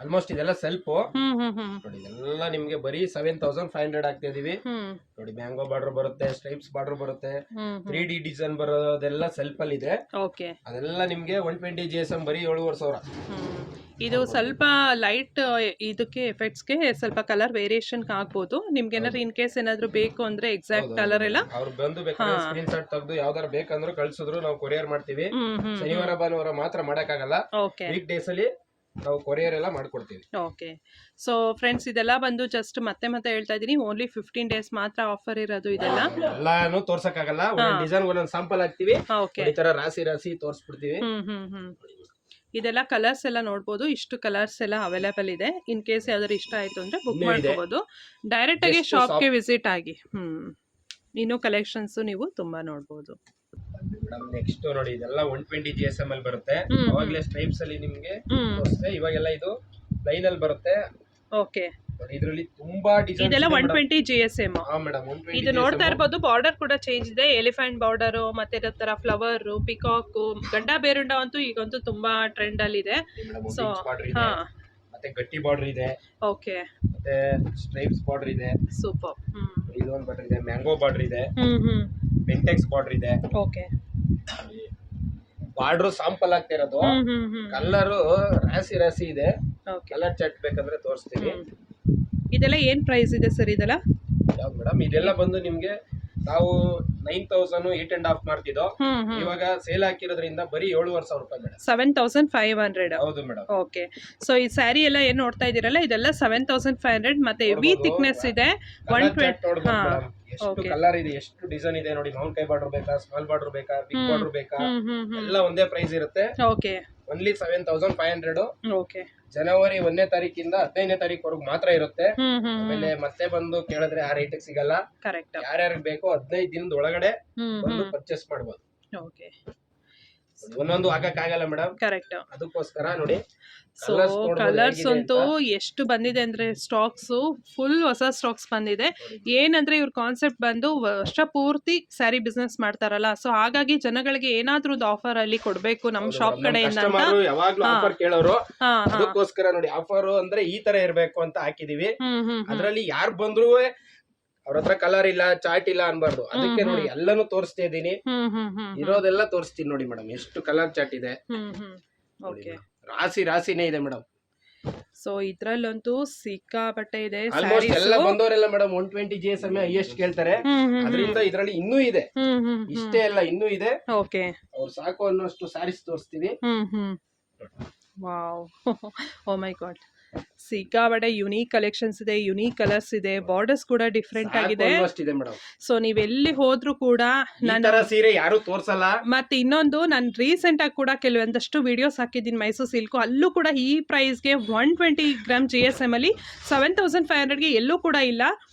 ಆಲ್ಮೋಸ್ಟ್ ಇದೆಲ್ಲ ಸೆಲ್ಫ್ ಹ್ಮ್ ಹ್ಮ್ ಹ್ಮ್ ನೋಡಿ. ಇದೆಲ್ಲ ನಿಮ್ಗೆ ಬರೀ 7500 ಆಗ್ತಾ ಇದೀವಿ ಹ್ಮ್ ನೋಡಿ. ಮ್ಯಾಂಗೋ ಬಾರ್ಡರ್ ಬರುತ್ತೆ, ಸ್ಟ್ರೈಪ್ಸ್ ಬಾರ್ಡರ್ ಬರುತ್ತೆ, ಹ್ಮ್ 3D ಡಿಸೈನ್ ಬರೋದೆಲ್ಲ ಸೆಲ್ಫ್ ಅಲ್ಲಿ ಇದೆ. ಓಕೆ. ಅದೆಲ್ಲ ನಿಮ್ಗೆ 120 GSM ಬರೀ 7500. ಇದು ಸ್ವಲ್ಪ ಲೈಟ್ ಇದಕ್ಕೆ ಎಫೆಕ್ಟ್ಸ್ಗೆ ಸ್ವಲ್ಪ ಕಲರ್ ವೇರಿಯೇಷನ್ ಆಗ್ಬೋದು. ನಿಮ್ಗೆ ಏನಾದ್ರು ಇನ್ ಕೇಸ್ ಏನಾದ್ರು ಬೇಕು ಅಂದ್ರೆ ಎಕ್ಸಾಕ್ಟ್ ಕಲರ್ ಎಲ್ಲ ಅವ್ರು ಬಂದು ಬೇಕಾದ್ರೆ ಸ್ಕ್ರೀನ್ ಶಾಟ್ ತೆಗೆದು ಯಾವ್ದಾರ ಬೇಕಂದ್ರೆ ಕಳ್ಸಿದ್ರು ನಾವು ಕೊರಿಯರ್ ಮಾಡ್ತೀವಿ. ಶನಿವಾರ ಭಾನುವಾರ ಮಾತ್ರ ಮಾಡಕ್ಕಾಗಲ್ಲ, ಓಕೆ ವೀಕ್ ಡೇಸ್ ಅಲ್ಲಿ ನಾವು ಕೊರಿಯರ್ ಎಲ್ಲ ಮಾಡ್ಕೊಡ್ತೀವಿ. ಓಕೆ. ಸೊ ಫ್ರೆಂಡ್ಸ್, ಇದೆಲ್ಲ ಬಂದು ಜಸ್ಟ್ ಮತ್ತೆ ಹೇಳ್ತಾ ಇದೀನಿ, ಓನ್ಲಿ 15 ಡೇಸ್ ಮಾತ್ರ ಆಫರ್ ಇರೋದು ಇದೆಲ್ಲ. ಎಲ್ಲಾನು ತೋರ್ಸಕ್ಕಾಗಲ್ಲ, ಒಂದೊಂದು ಡಿಸೈನ್ ಒಂದೊಂದು ಸ್ಯಾಂಪಲ್ ಹಾಕ್ತಿವಿ. ಓಕೆ. ಈ ತರ ರಾಸಿ ತೋರ್ಸ್ಬಿಡ್ತೀವಿ. ಇದೆಲ್ಲ ಕಲರ್ಸ್ ಎಲ್ಲ ನೋಡ್ಬೋದು. ಇಷ್ಟು ಕಲರ್ಸ್ ಎಲ್ಲ ಅವೈಲೇಬಲ್ ಇದೆ. ಇನ್ ಕೇಸ್ ಯಾವ್ದಾದ್ರು ಇಷ್ಟ ಆಯ್ತು ಅಂದ್ರೆ ಬುಕ್ ಮಾಡ್ಕೋಬಹುದು. ಡೈರೆಕ್ಟ್ ಆಗಿ ಶಾಪ್ಗೆ ವಿಸಿಟ್ ಆಗಿ. ಇನ್ನು ಕಲೆಕ್ಷನ್ಸ್ ನೀವು ತುಂಬಾ ನೋಡ್ಬೋದು. ನೆಕ್ಸ್ಟ್ ನೋಡಿ, ಇದೆಲ್ಲ 120 GSM ಅಲ್ಲಿ ಬರುತ್ತೆ. ಅವಾಗಲೇ ಸ್ಟ್ರೈಪ್ಸ್ ಅಲ್ಲಿ ನಿಮ್ಗೆ ತೋರಿಸ್ತೆ, ಇವಾಗೆಲ್ಲ ಇದು ಲೈನ್ ಅಲ್ಲಿ ಬರುತ್ತೆ. ಓಕೆ. ಇದರಲ್ಲಿ ತುಂಬಾ ಡಿಸೈನ್. ಇದೆಲ್ಲ 120 GSM. ಇದು ನೋಡ್ತಾ ಇರಬಹುದು, ಬಾರ್ಡರ್ ಕೂಡ ಚೇಂಜ್ ಇದೆ. ಎಲಿಫೆಂಟ್ ಬಾರ್ಡರ್, ಮತ್ತೆ ಇರೋ ತರ ಫ್ಲವರ್, ಪಿಕಾಕ್, ಗಂಡ ಬೇರುಂಡ ಅಂತೂ ಈಗಂತೂ ತುಂಬಾ ಟ್ರೆಂಡ್ ಅಲ್ಲಿ ಇದೆ. ಸೊ ಮತ್ತೆ ಗಟ್ಟಿ ಬಾರ್ಡರ್ ಇದೆ. ಓಕೆ. ಮತ್ತೆ ಸ್ಟ್ರೈಪ್ಸ್ ಬಾರ್ಡರ್ ಇದೆ. ಸೂಪರ್. ಇದೊಂದು ಬಾರ್ಡರ್ ಇದೆ, ಮ್ಯಾಂಗೋ ಬಾರ್ಡರ್ ಇದೆ, ಪೆಂಟೆಕ್ಸ್ ಬಾರ್ಡರ್ ಇದೆ. ಓಕೆ. ಬಾರ್ಡರ್ ಸ್ಯಾಂಪಲ್ ಆಗ್ತಾ ಇರೋದು. ಕಲರ್ ರಾಸಿ ಇದೆ. ಕಲರ್ ಚಾರ್ಟ್ ಬೇಕಂದ್ರೆ ತೋರಿಸ್ತೀನಿ. ಇದೆಲ್ಲ ಏನ್ ಪ್ರೈಸ್ ಇದೆ ಸರ್? ಇದೆಲ್ಲ ಯಾವ್ದು ಮೇಡಮ್? ಇದೆಲ್ಲ ಬಂದು ನಿಮ್ಗೆ ನಾವು 9850 ಮಾಡ್ತಿದ್ದೋ, ಇವಾಗ ಸೇಲ್ ಹಾಕಿರೋದ್ರಿಂದ ಬರೀ 7500 ರೂಪಾಯಿ ಮೇಡಮ್. 7500. ಹೌದು ಮೇಡಮ್. ಓಕೆ. ಸೊ ಈ ಸ್ಯಾರಿ ಎಲ್ಲ ಏನ್ ನೋಡ್ತಾ ಇದೀರಲ್ಲ, ಇದೆಲ್ಲ 7500. ಮತ್ತೆ ಹೆವಿ ಥಿಕ್ನೆಸ್ ಇದೆ. 120. ಎಷ್ಟು ಕಲರ್ ಇದೆ, ಎಷ್ಟು ಡಿಸೈನ್ ಇದೆ ನೋಡಿ. ಮೌಂಟ್ ಕೈ ಬಾರ್ಡರ್ ಬೇಕಾ, ಸ್ಮಾಲ್ ಬಾರ್ಡರ್ ಬೇಕಾ, ಬಿಗ್ ಬಾರ್ಡರ್ ಬೇಕಾ, ಎಲ್ಲ ಒಂದೇ ಪ್ರೈಸ್ ಇರುತ್ತೆ. ಓಕೆ. ಓನ್ಲಿ 7500. ಓಕೆ. ಜನವರಿ 1ನೇ ತಾರೀಕಿಂದ 15ನೇ ತಾರೀಕವರೆಗೂ ಮಾತ್ರ ಇರುತ್ತೆ. ಆಮೇಲೆ ಮತ್ತೆ ಬಂದು ಕೇಳಿದ್ರೆ ಆ ರೇಟ್ ಸಿಗಲ್ಲ. ಕರೆಕ್ಟ್. ಯಾರ್ಯಾರಿಗೆ ಬೇಕೋ 15 ದಿನದ ಒಳಗಡೆ ಬಂದು ಪರ್ಚೇಸ್ ಮಾಡಬಹುದು. ಓಕೆ. ಒಂದೊಂದು ಹಾಕಕ್ಕಾಗಲ್ಲ ಮೇಡಮ್. ಕರೆಕ್ಟ್. ಅದಕ್ಕೋಸ್ಕರ ನೋಡಿ. ಸೊ ಕಲರ್ಸ್ ಅಂತೂ ಎಷ್ಟು ಬಂದಿದೆ ಅಂದ್ರೆ, ಸ್ಟಾಕ್ಸ್ ಫುಲ್ ಹೊಸ ಸ್ಟಾಕ್ಸ್ ಬಂದಿದೆ. ಏನಂದ್ರೆ ಇವ್ರ ಕಾನ್ಸೆಪ್ಟ್ ಬಂದು ವರ್ಷ ಪೂರ್ತಿ ಸ್ಯಾರಿ ಬಿಸ್ನೆಸ್ ಮಾಡ್ತಾರಲ್ಲ, ಸೊ ಹಾಗಾಗಿ ಜನಗಳಿಗೆ ಏನಾದ್ರೂ ಒಂದು ಆಫರ್ ಅಲ್ಲಿ ಕೊಡ್ಬೇಕು ನಮ್ಮ ಶಾಪ್ ಕಡೆಯಿಂದ ಅಂತ ಯಾವಾಗ್ಲೂ ಆಫರ್ ಕೇಳೋರು. ಅದಕ್ಕೋಸ್ಕರ ನೋಡಿ, ಆಫರ್ ಅಂದ್ರೆ ಈ ತರ ಇರ್ಬೇಕು ಅಂತ ಹಾಕಿದೀವಿ. ಅದ್ರಲ್ಲಿ ಯಾರು ಬಂದ್ರು ಅವ್ರ ಹತ್ರ ಕಲರ್ ಇಲ್ಲ, ಚಾರ್ಟ್ ಇಲ್ಲ ಅನ್ಬಾರ್ದು. ಅದಕ್ಕೆ ನೋಡಿ ಎಲ್ಲಾನು ತೋರಿಸ್ತಾ ಇದೀನಿ. ಇರೋದೆಲ್ಲ ತೋರಿಸ್ತೀನಿ ನೋಡಿ ಮೇಡಮ್. ಎಷ್ಟು ಕಲರ್ ಚಾರ್ಟ್ ಇದೆ. ರಾಸಿನೇ ಇದೆ ಮೇಡಮ್. ಸೊ ಇದ್ರಲ್ಲಂತೂ ಸಿಕ್ಕಾಪಟ್ಟೆ ಇದೆ. ಆಲ್ಮೋಸ್ಟ್ ಎಲ್ಲ ಬಂದವರೆಲ್ಲ ಮೇಡಮ್ 120 GSM ಹೈಯೆಸ್ಟ್ ಕೇಳ್ತಾರೆ. ಅದರಿಂದ ಇದ್ರಲ್ಲಿ ಇನ್ನೂ ಇದೆ, ಇಷ್ಟೇ ಅಲ್ಲ ಇನ್ನೂ ಇದೆ. ಓಕೆ. ಅವ್ರು ಸಾಕು ಅನ್ನೋಷ್ಟು ಸ್ಯಾರೀಸ್ ತೋರಿಸ್ತೀವಿ. ವಾವ್, ಓ ಮೈ ಗಾಡ್, ಸಿಕ್ಕಾಪಟ್ಟೆ ಯುನೀಕ್ ಕಲೆಕ್ಷನ್ಸ್ ಇದೆ, ಯುನೀಕ್ ಕಲರ್ಸ್ ಇದೆ, ಬಾರ್ಡರ್ಸ್ ಕೂಡ ಡಿಫ್ರೆಂಟ್ ಆಗಿದೆ. ಸೊ ನೀವೆಲ್ಲಿ ಹೋದ್ರು ಕೂಡ ಸೀರೆ ಯಾರು ತೋರ್ಸಲ್ಲ. ಮತ್ತೆ ಇನ್ನೊಂದು, ನಾನು ರೀಸೆಂಟ್ ಆಗಿ ಕೂಡ ಕೆಲವೊಂದಷ್ಟು ವಿಡಿಯೋಸ್ ಹಾಕಿದ್ದೀನಿ ಮೈಸೂರು ಸಿಲ್ಕು, ಅಲ್ಲೂ ಕೂಡ ಈ ಪ್ರೈಸ್ಗೆ 120 ಗ್ರಾಮ್ GSM ಅಲ್ಲಿ 7500ಗೆ ಎಲ್ಲೂ ಕೂಡ ಇಲ್ಲ.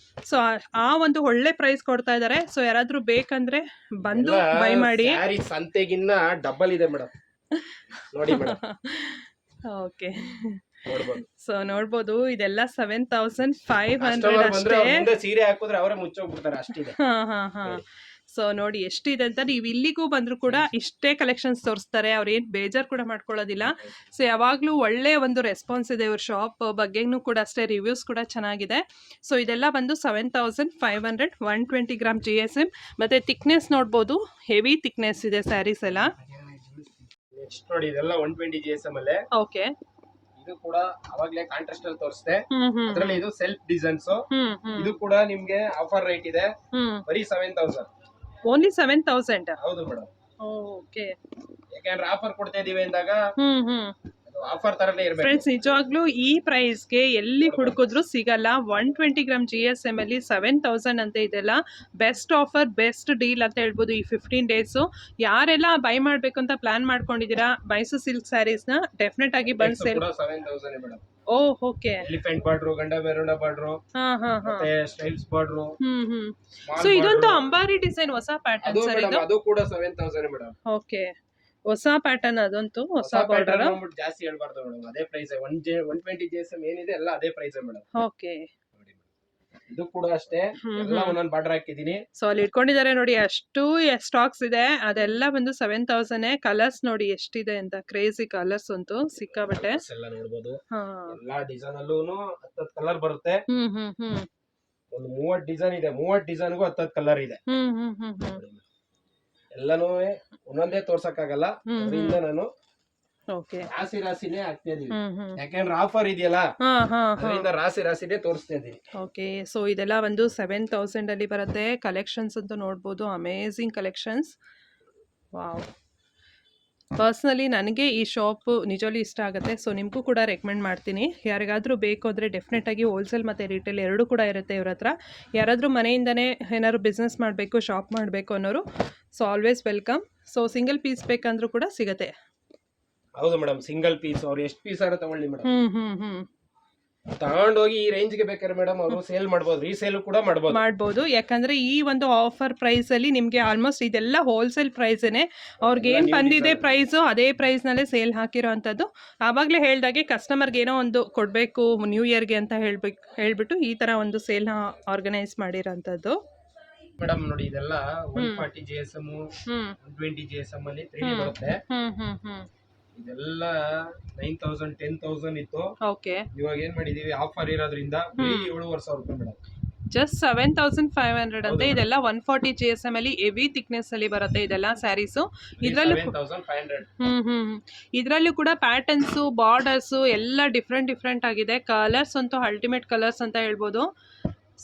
ಸೊ ಆ ಒಂದು ಒಳ್ಳೆ ಪ್ರೈಸ್ ಕೊಡ್ತಾ ಇದ್ದಾರೆ. ಸೊ ಯಾರಾದ್ರೂ ಬೇಕಂದ್ರೆ ಬಂದು ಬೈ ಮಾಡಿ. ಸಂತೆಗಿನ್ನ ಡಬಲ್ ಇದೆ ಮೇಡಮ್, ನೋಡಿ ಮೇಡಮ್. ಓಕೆ. ಸೊ ನೋಡ್ಬೋದು, ಇದೆಲ್ಲ 7500 ಅಷ್ಟೇ. ಸೀರೆ ಹಾಕಿದ್ರೆ ಅವರೇ ಮುಚ್ಚೋಗ್ಬಿಡ್ತಾರೆ ಅಷ್ಟಿದೆ. ಸೊ ನೋಡಿ ಎಷ್ಟಿದೆ ಅಂತ. ನೀವು ಇಲ್ಲಿಗೂ ಬಂದ್ರು ಕೂಡ ಇಷ್ಟೇ ಕಲೆಕ್ಷನ್ಸ್ ತೋರಿಸ್ತಾರೆ. ಅವ್ರೇನ್ ಬೇಜಾರ್ ಕೂಡ ಮಾಡ್ಕೊಳ್ಳೋದಿಲ್ಲ. ಸೊ ಯಾವಾಗ್ಲೂ ಒಳ್ಳೆ ಒಂದು ರೆಸ್ಪಾನ್ಸ್ ಇದೆ ಇವ್ರ ಶಾಪ್ ಬಗ್ಗೆನೂ ಕೂಡ ಅಷ್ಟೇ. ರಿವ್ಯೂಸ್ ಕೂಡ ಚೆನ್ನಾಗಿದೆ. ಸೊ ಇದೆಲ್ಲ ಬಂದು 7500, 120 ಗ್ರಾಮ್ GSM. ಮತ್ತೆ ಥಿಕ್ನೆಸ್ ನೋಡ್ಬೋದು, ಹೆವಿ ಥಿಕ್ನೆಸ್ ಇದೆ ಸ್ಯಾರೀಸ್ ಎಲ್ಲ. ನೆಕ್ಸ್ಟ್ ನೋಡಿ, ಇದೆಲ್ಲ 120 GSM ಅಲ್ಲೇ. ಓಕೆ. ಇದು ಕೂಡ ಅವಾಗ್ಲೇ ಕಾಂಟ್ರಾಸ್ಟ್ ಅಲ್ಲಿ ತೋರಿಸ್ತೆ. ಅದ್ರಲ್ಲಿ ಇದು ಸೆಲ್ಫ್ ಡಿಸೈನ್ಸ್. ಇದು ಕೂಡ ನಿಮ್ಗೆ ಆಫರ್ ರೇಟ್ ಇದೆ, ಬರೀ 7000. ಓನ್ಲಿ 7000? ಹೌದು ಮೇಡಮ್. ಓಕೆ. ಯಾಕಂದ್ರೆ ಆಫರ್ ಕೊಡ್ತಾ ಇದೀವಿ ಅಂದಾಗ ಆಫರ್ ತರನೇ ಇರಬೇಕು. ಫ್ರೆಂಡ್ಸ್, ನಿಜವಾಗ್ಲೂ ಈ ಪ್ರೈಸ್ಗೆ ಎಲ್ಲಿ ಹುಡುಕಿದ್ರು ಸಿಗಲ್ಲ. 120 ಗ್ರಾಮ್ GSM ಅಲ್ಲಿ 7000 ಅಂತ ಇದೆಲ್ಲ ಬೆಸ್ಟ್ ಆಫರ್, ಬೆಸ್ಟ್ ಡೀಲ್ ಅಂತ ಹೇಳ್ಬೋದು ಈ 15 ಡೇಸ್. ಯಾರೆಲ್ಲ ಬೈ ಮಾಡ್ಬೇಕು ಅಂತ ಪ್ಲಾನ್ ಮಾಡ್ಕೊಂಡಿದ್ದೀರಾ ಮೈಸೂರು ಸಿಲ್ಕ್ ಸ್ಯಾರೀಸ್ ನ, ಡೆಫಿನೆಟ್ ಆಗಿ ಬಂದ್ ಸೇಲ್. 7000 ಮೇಡಮ್. ಓ ಓಕೆ. ಎಲಿಫೆಂಟ್ ಬಾರ್ಡರ್, ಗಂಡ ಬೇರುಂಡ ಬಾರ್ಡರ್, ಮತ್ತೆ ಸ್ಟ್ರೈಪ್ಸ್ ಬಾರ್ಡರ್. ಸೊ ಇದಂತೂ ಅಂಬಾರಿ ಡಿಸೈನ್, ಹೊಸ ಪ್ಯಾಟರ್ನ್ ಸರ್ ಇದು. ಅದು ಕೂಡ 7000 ಮೇಡಮ್. ಓಕೆ. ಹೊಸ ಪ್ಯಾಟರ್ನ್, ಅದಂತೂ ಹೊಸ ಬಾರ್ಡರ್. ಜಾಸ್ತಿ ಹೇಳ್ಬಾರ್ದು ಮೇಡಮ್, ಅದೇ ಪ್ರೈಸ್. 120 GSM ಏನಿದೆ ಎಲ್ಲ ಅದೇ ಪ್ರೈಸ್ ಮೇಡಮ್. ಓಕೆ. ಇದು ಕೂಡ ಅಷ್ಟೇ, ಎಲ್ಲ ಒಂದೊಂದು ಬಾರ್ಡರ್ ಹಾಕಿದೀನಿ. ಸೊ ಅಲ್ಲಿ ಇಟ್ಕೊಂಡಿದ್ದಾರೆ ನೋಡಿ, ಅಷ್ಟು ಸ್ಟಾಕ್ಸ್ ಇದೆ. ಅದೆಲ್ಲ ಬಂದು 7000 ಕಲರ್ಸ್ ನೋಡಿ ಎಷ್ಟಿದೆ ಅಂತ, ಕ್ರೇಜಿ ಕಲರ್ಸ್ ಅಂತೂ ಸಿಕ್ಕಾಬಟ್ಟೆ. ಎಲ್ಲ ನೋಡ್ಬೋದು, ಹಾ ಎಲ್ಲಾ ಡಿಸೈನ್ ಅಲ್ಲೂ 10 ಕಲರ್ ಬರುತ್ತೆ. ಹ್ಮ್ ಹ್ಮ್ ಹ್ಮ್ ಒಂದು 30 ಡಿಸೈನ್ ಇದೆ, 30 ಡಿಸೈನ್ಗೂ 10 ಕಲರ್ ಇದೆ. ಹ್ಮ್ ಹ್ಮ್ ಹ್ಮ್ ಹ್ಮ್ ಎಲ್ಲಾನು ಒಂದೊಂದೇ ತೋರ್ಸಕ್ಕಾಗಲ್ಲ, ಅದರಿಂದ ನಾನು ಓಕೆ ರಾಸಿನೇ ಹಾಕ್ತಾ ಇದೀವಿ. ಹ್ಮ್ ಹ್ಮ್ ಯಾಕಂದ್ರೆ ಆಫರ್ ಇದೆಯಲ್ಲ, ಹಾ ಹಾ ಹಾ ಅದರಿಂದ ರಾಸಿನೇ ತೋರಿಸ್ತಾ ಇದೀನಿ. ಓಕೆ. ಸೊ ಇದೆಲ್ಲ ಒಂದು 7000 ಅಲ್ಲಿ ಬರುತ್ತೆ. ಕಲೆಕ್ಷನ್ಸ್ ಅಂತ ನೋಡ್ಬೋದು, ಅಮೇಝಿಂಗ್ ಕಲೆಕ್ಷನ್ಸ್. ವಾವ್, ಪರ್ಸ್ನಲಿ ನನಗೆ ಈ ಶಾಪ್ ನಿಜವೂ ಇಷ್ಟ ಆಗುತ್ತೆ. ಸೊ ನಿಮಗೂ ಕೂಡ ರೆಕಮೆಂಡ್ ಮಾಡ್ತೀನಿ. ಯಾರಿಗಾದರೂ ಬೇಕು ಅಂದರೆ ಡೆಫಿನೆಟಾಗಿ ಹೋಲ್ಸೇಲ್ ಮತ್ತು ರಿಟೇಲ್ ಎರಡೂ ಕೂಡ ಇರುತ್ತೆ ಇವ್ರ ಹತ್ರ. ಯಾರಾದರೂ ಮನೆಯಿಂದನೇ ಏನಾದ್ರು ಬಿಸ್ನೆಸ್ ಮಾಡಬೇಕು, ಶಾಪ್ ಮಾಡಬೇಕು ಅನ್ನೋರು, so always welcome. So single piece ಬೇಕಂದ್ರೂ ಕೂಡ ಸಿಗುತ್ತೆ. ಹೌದು ಮೇಡಮ್, ಸಿಂಗಲ್ ಪೀಸ್ ಅವ್ರು ಎಷ್ಟು ಪೀಸ್ ಆದ್ರೂ ತಗೊಳ್ಳಿ ಮೇಡಮ್, ಹ್ಮ್ ಹ್ಮ್ ಹ್ಮ್ ತಗೊಂಡೋಗಿ ಈ ರೇಂಜ್ಗೆ ಬೇಕಾದ್ರೆ ಮೇಡಮ್ ಅವರು ಸೇಲ್ ಮಾಡ್ಬೋದು, ರೀಸೇಲ್ ಕೂಡ ಮಾಡ್ಬೋದು. ಯಾಕಂದ್ರೆ ಈ ಒಂದು ಆಫರ್ ಪ್ರೈಸ್ ಅಲ್ಲಿ ನಿಮ್ಗೆ ಆಲ್ಮೋಸ್ಟ್ ಇದೆಲ್ಲ ಹೋಲ್ಸೇಲ್ ಪ್ರೈಸೇನೆ. ಅವ್ರಿಗೆ ಏನ್ ಬಂದಿದೆ ಪ್ರೈಸು ಅದೇ ಪ್ರೈಸ್ ನಲ್ಲೇ ಸೇಲ್ ಹಾಕಿರೋ ಅಂಥದ್ದು. ಆವಾಗಲೇ ಹೇಳ್ದಾಗೆ ಕಸ್ಟಮರ್ಗೆ ಏನೋ ಒಂದು ಕೊಡಬೇಕು ನ್ಯೂ ಇಯರ್ಗೆ ಅಂತ ಹೇಳ್ಬಿಟ್ಟು ಈ ತರ ಒಂದು ಸೇಲ್ನ ಆರ್ಗನೈಸ್ ಮಾಡಿರೋಂಥದ್ದು. ಮೇಡಮ್ ನೋಡಿ, ಇದೆಲ್ಲ 140 GSM 120 GSM ಅಲ್ಲಿ 3D ಬರುತ್ತೆ. ಇದೆಲ್ಲ 9000 10,000 ಇತ್ತು. ಓಕೆ, ಇವಾಗ ಏನ್ ಮಾಡಿದೀವಿ, ಆಫರ್ ಇರೋದ್ರಿಂದ ಬರೀ 7,500 ರೂಪಾಯಿ ಮೇಡಮ್. ಜಸ್ಟ್ 7500 ಅಂತ. ಇದೆಲ್ಲ 140 GSM ಅಲ್ಲಿ ಹೆವಿ ಥಿಕ್ನೆಸ್ ಅಲ್ಲಿ ಬರುತ್ತೆ ಇದೆಲ್ಲ ಸ್ಯಾರೀಸು. ಇದ್ರಲ್ಲೂ 7500. ಇದ್ರಲ್ಲೂ ಕೂಡ ಪ್ಯಾಟರ್ನ್ಸು, ಬಾರ್ಡರ್ಸು ಎಲ್ಲ ಡಿಫ್ರೆಂಟ್ ಆಗಿದೆ. ಕಲರ್ಸ್ ಅಂತೂ ಅಲ್ಟಿಮೇಟ್ ಕಲರ್ಸ್ ಅಂತ ಹೇಳ್ಬೋದು.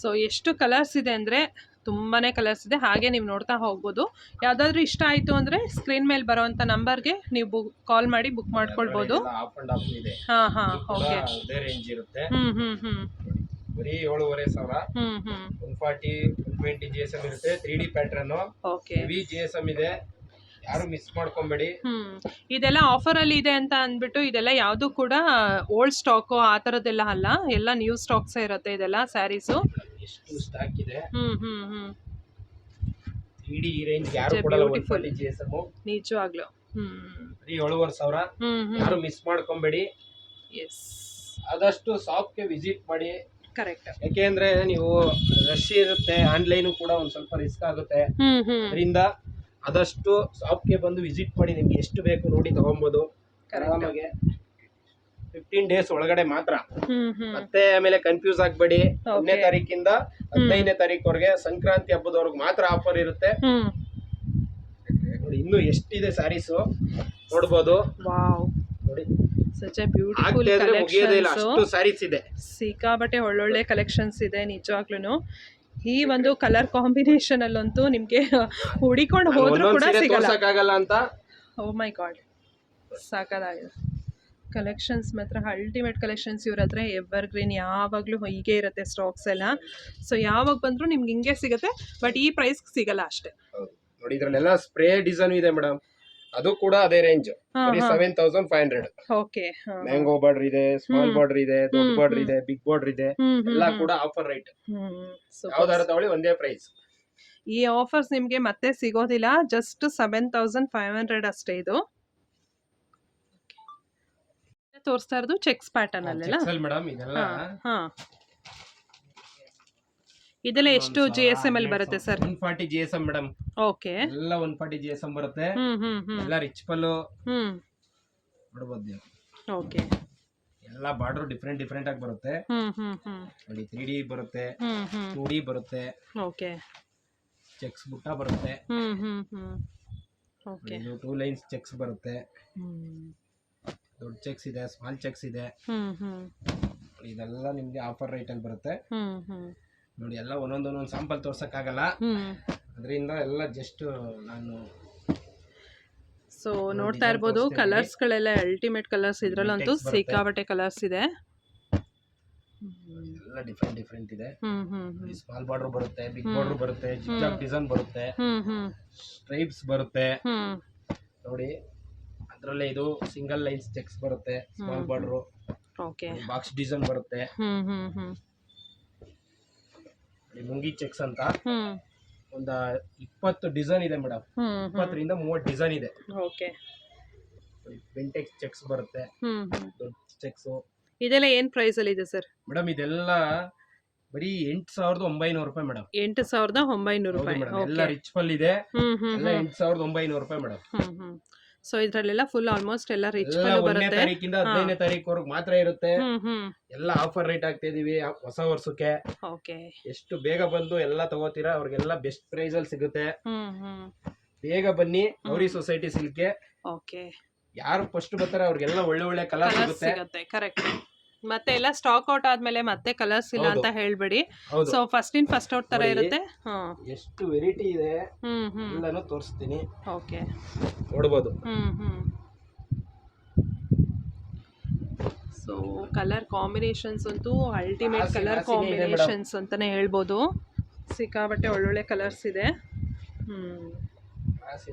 ಸೊ ಎಷ್ಟು ಕಲರ್ಸ್ ಇದೆ ಅಂದರೆ ತುಂಬಾನೇ ಕಲರ್ಸ್ ಇದೆ. ಹಾಗೆ ನೀವು ನೋಡ್ತಾ ಹೋಗ್ಬೋದು. ಯಾವುದಾದ್ರೂ ಇಷ್ಟ ಆಯಿತು ಅಂದರೆ ಸ್ಕ್ರೀನ್ ಮೇಲೆ ಬರೋವಂಥ ನಂಬರ್ಗೆ ನೀವು ಕಾಲ್ ಮಾಡಿ ಬುಕ್ ಮಾಡ್ಕೊಳ್ಬೋದು. ಹಾಂ ಹಾಂ ಓಕೆ. ರೇಂಜ್ ಇರುತ್ತೆ. ಹ್ಮ್ ಬರೀ 7,500. 140 120 GSM ಇರುತ್ತೆ. 3D pattern, okay, heavy GSM ಇದೆ, ಯಾರು ಮಿಸ್ ಮಾಡ್ಕೊಂಬೇಡಿ. ಇದೆಲ್ಲ ಆಫರ್ ಅಲ್ಲಿ ಇದೆ ಅಂತ ಅಂದ್ಬಿಟ್ಟು ಇದೆಲ್ಲ ಯಾವುದು ಕೂಡ ಓಲ್ಡ್ ಸ್ಟಾಕ್ ಆ ತರದೆಲ್ಲ ಅಲ್ಲ, ಎಲ್ಲ ನ್ಯೂ ಸ್ಟಾಕ್ಸ್ ಇರುತ್ತೆ ಇದೆಲ್ಲ ಸ್ಯಾರೀಸು. ಎಷ್ಟು ಸ್ಟಾಕ್ ಇದೆ. 3D ಈ ರೇಂಜ್ ಯಾರು ಕೊಡಲ್ಲ. 140 GSM ನಿಜವಾಗ್ಲೂ ಬರೀ 7,500. ಯಾರು ಮಿಸ್ ಮಾಡ್ಕೊಂಬೇಡಿ. ಎಸ್, ಆದಷ್ಟು ಶಾಪ್ಗೆ ವಿಸಿಟ್ ಮಾಡಿ. ಕರೆಕ್ಟ್. ಯಾಕೆಂದ್ರೆ ನೀವು ರಶ್ ಇರುತ್ತೆ, ಆನ್ಲೈನ್ ಕೂಡ ಒಂದ್ ಸ್ವಲ್ಪ ರಿಸ್ಕ್ ಆಗುತ್ತೆ. ಅದರಿಂದ ಆದಷ್ಟು ಶಾಪ್ಗೆ ಬಂದು ವಿಸಿಟ್ ಮಾಡಿ, ನಿಮ್ಗೆ ಎಷ್ಟು ಬೇಕು ನೋಡಿ ತಗೊಬೋದು ಆರಾಮಾಗೆ. 15 ಡೇಸ್ ಒಳಗಡೆ ಮಾತ್ರ. ಮತ್ತೆ ಆಮೇಲೆ ಕನ್ಫ್ಯೂಸ್ ಆಗ್ಬೇಡಿ. 1ನೇ ತಾರೀಕಿಂದ 15ನೇ ತಾರೀಕುವರೆಗೆ ಸಂಕ್ರಾಂತಿ ಹಬ್ಬದವರೆಗೆ ಮಾತ್ರ ಆಫರ್ ಇರುತ್ತೆ. ನೋಡಿ ಇನ್ನು ಎಷ್ಟಿದೆ ಸ್ಯಾರೀಸು ನೋಡ್ಬೋದು. ವಾವ್, ನೋಡಿ ಸಚ್ ಎ ಬ್ಯೂಟಿಫುಲ್ ಅಷ್ಟು ಸ್ಯಾರೀಸ್ ಇದೆ. ಸಿಕ್ಕಾಬಟ್ಟೆ ಒಳ್ಳೊಳ್ಳೆ ಕಲೆಕ್ಷನ್ಸ್ ಇದೆ ನಿಜವಾಗ್ಲೂ. ಈ ಒಂದು ಕಲರ್ ಕಾಂಬಿನೇಷನ್ ಅಲ್ಲಂತೂ ನಿಮ್ಗೆ ಹುಡಿಕೊಂಡು ಹೋದ್ರೂ ಕೂಡ ಸಿಗಲ್ಲ ಅಂತ. ಓ ಮೈ ಗಾಡ್, ಸಾಕಾಗಿದೆ. ಕಲೆಕ್ಷನ್ಸ್ ಮಾತ್ರ ಅಲ್ಟಿಮೇಟ್ ಕಲೆಕ್ಷನ್ಸ್ ಇವ್ರ ಹತ್ರ. ಎವರ್ ಗ್ರೀನ್ ಯಾವಾಗಲೂ ಹೀಗೆ ಇರುತ್ತೆ ಸ್ಟಾಕ್ಸ್ ಎಲ್ಲ. ಸೊ ಯಾವಾಗ ಬಂದರೂ ನಿಮ್ಗೆ ಹಿಂಗೆ ಸಿಗುತ್ತೆ, ಬಟ್ ಈ ಪ್ರೈಸ್ ಸಿಗಲ್ಲ ಅಷ್ಟೇ. ನೋಡಿ ಇದ್ರಲ್ಲೆಲ್ಲ ಸ್ಪ್ರೇ ಡಿಸೈನ್ ಇದೆ ಮೇಡಮ್, ಅದು ಕೂಡ ಅದೇ ರೇಂಜ್ 7500. ಓಕೆ, ಮ್ಯಾಂಗೋ ಬಾರ್ಡರ್ ಇದೆ, ಸ್ಮಾಲ್ ಬಾರ್ಡರ್ ಇದೆ, ದೊಡ್ಡ ಬಾರ್ಡರ್ ಇದೆ, ಬಿಗ್ ಬಾರ್ಡರ್ ಇದೆ, ಎಲ್ಲ ಕೂಡ ಆಫರ್ ರೈಟ್. ಯಾವ್ದಾರು ತಗೊಳ್ಳಿ ಒಂದೇ ಪ್ರೈಸ್. ಈ ಆಫರ್ಸ್ ನಿಮ್ಗೆ ಮತ್ತೆ ಸಿಗೋದಿಲ್ಲ. ಜಸ್ಟ್ 7500 ಅಷ್ಟೇ. ಇದು ತೋರಿಸ್ತಾ ಇರೋದು ಚೆಕ್ಸ್ ಪ್ಯಾಟರ್ನ್ ಅಲ್ಲೆಲ್ಲ ಮೇಡಮ್. ಇದೆಲ್ಲ ಇದೆಲ್ಲ ಎಷ್ಟು GSM ಅಲ್ಲಿ ಬರುತ್ತೆ ಸರ್? 140 GSM madam. ಓಕೆ, ಎಲ್ಲ 140 GSM ಬರುತ್ತೆ. ಎಲ್ಲ ರಿಚ್ ಪಲ್ಲು ನೋಡಬಹುದು ನೀವು. ಓಕೆ, ಎಲ್ಲ ಬಾರ್ಡರ್ ಡಿಫ್ರೆಂಟ್ ಆಗಿ ಬರುತ್ತೆ. ನೋಡಿ 3D ಬರುತ್ತೆ, 2D ಬರುತ್ತೆ, ಓಕೆ, ಚೆಕ್ಸ್ ಬುಟ್ಟ ಬರುತ್ತೆ, ಓಕೆ, 2 ಲೈನ್ಸ್ ಚೆಕ್ಸ್ ಬರುತ್ತೆ, ದೊಡ್ಡ ಚೆಕ್ಸ್ ಇದೆ, ಸ್ಮಾಲ್ ಚೆಕ್ಸ್ ಇದೆ. ಇದೆಲ್ಲ ನಿಮ್ಗೆ ಆಫರ್ ರೈಟ್ ಅಲ್ಲಿ ಬರುತ್ತೆ. ನೋಡಿ ಎಲ್ಲ ಒಂದೊಂದು ಸ್ಯಾಂಪಲ್ ತೋರ್ಸಕ್ಕಾಗಲ್ಲ, ಅದರಿಂದ ಎಲ್ಲ ಜಸ್ಟ್ ನಾನು ಸೊ ನೋಡ್ತಾ ಇರ್ಬೋದು. ಕಲರ್ಸ್ ಗಳೆಲ್ಲ ಅಲ್ಟಿಮೇಟ್ ಕಲರ್ಸ್. ಇದ್ರಲ್ಲಂತೂ ಸಿಕ್ಕಾಬಟ್ಟೆ ಕಲರ್ಸ್ ಇದೆ. ಎಲ್ಲ ಡಿಫ್ರೆಂಟ್ ಇದೆ. ಸ್ಮಾಲ್ ಬಾರ್ಡರ್ ಬರುತ್ತೆ, ಬಿಗ್ ಬಾರ್ಡರ್ ಬರುತ್ತೆ, ಜಿಗ್ಜಾಗ್ ಡಿಸೈನ್ ಬರುತ್ತೆ, ಸ್ಟ್ರೈಪ್ಸ್ ಬರುತ್ತೆ. ನೋಡಿ ಅದ್ರಲ್ಲೇ ಇದು ಸಿಂಗಲ್ ಲೈನ್ಸ್ ಚೆಕ್ಸ್ ಬರುತ್ತೆ, small border, okay, box design ಬರುತ್ತೆ, ಮುಂಗಿ ಚೆಕ್ಸ್ ಅಂತ ಒಂದು 20 ಡಿಸೈನ್ ಇದೆ ಮೇಡಮ್. 20 ರಿಂದ 30 ಡಿಸೈನ್ ಇದೆ. ಓಕೆ, ಬೆಂಟೆಕ್ಸ್ ಚೆಕ್ಸ್ ಬರುತ್ತೆ, ದೊಡ್ಡ ಚೆಕ್ಸ್. ಇದೆಲ್ಲ ಏನ್ ಪ್ರೈಸ್ ಅಲ್ಲಿ ಇದೆ ಸರ್? ಮೇಡಮ್ ಇದೆಲ್ಲ ಬರೀ 8,900 ರೂಪಾಯಿ ಮೇಡಮ್. 8,900 ರೂಪಾಯಿ. ಎಲ್ಲ ರಿಚ್ ಪಲ್ ಇದೆ, ಎಲ್ಲ 8,900 ರೂಪಾಯಿ ಮೇಡಮ್. ಸೊ ಇದ್ರಲ್ಲೆಲ್ಲ ಫುಲ್ ಆಲ್ಮೋಸ್ಟ್ ಎಲ್ಲ ರಿಚ್ ಎಲ್ಲ ಪಲ್ಲು 1ನೇ ಬರುತ್ತೆ. ತಾರೀಕಿಂದ 15ನೇ ತಾರೀಕುವರೆಗೂ ಮಾತ್ರ ಇರುತ್ತೆ. ಎಲ್ಲ ಆಫರ್ ರೇಟ್ ಆಗ್ತಾ ಇದೀವಿ ಹೊಸ ವರ್ಷಕ್ಕೆ. ಓಕೆ. ಎಷ್ಟು ಬೇಗ ಬಂದು ಎಲ್ಲ ತಗೋತೀರಾ ಅವ್ರಿಗೆಲ್ಲ ಬೆಸ್ಟ್ ಪ್ರೈಸ್ ಅಲ್ಲಿ ಸಿಗುತ್ತೆ. ಬೇಗ ಬನ್ನಿ ಗೌರಿ ಸೊಸೈಟಿ ಸಿಲ್ಕ್ಗೆ. ಓಕೆ. ಯಾರು ಫಸ್ಟ್ ಬರ್ತಾರೆ ಅವ್ರಿಗೆಲ್ಲ ಒಳ್ಳೆ ಒಳ್ಳೆ ಕಲರ್ ಸಿಗುತ್ತೆ. ಕರೆಕ್ಟ್. ಮತ್ತೆ ಎಲ್ಲ ಸ್ಟಾಕ್ ಔಟ್ ಆದ್ಮೇಲೆ ಮತ್ತೆ ಕಲರ್ಸ್ ಇಲ್ಲ ಅಂತ ಹೇಳ್ಬೇಡಿ. ಹೌದು. So first in first out ತರ ಇರುತ್ತೆ. ಎಷ್ಟು ವೆರೈಟಿ ಇದೆ ಎಲ್ಲಾನು ತೋರಿಸ್ತೀನಿ. ಓಕೆ. ನೋಡಬಹುದು. ಸೊ ಕಲರ್ ಕಾಂಬಿನೇಷನ್ಸ್ ಅಂತೂ ಅಲ್ಟಿಮೇಟ್ ಕಲರ್ ಕಾಂಬಿನೇಷನ್ಸ್ ಅಂತಾನೆ ಹೇಳ್ಬೋದು. ಸಿಕ್ಕಾಬಟ್ಟೆ ಒಳ್ಳೊಳ್ಳೆ ಕಲರ್ಸ್ ಇದೆ.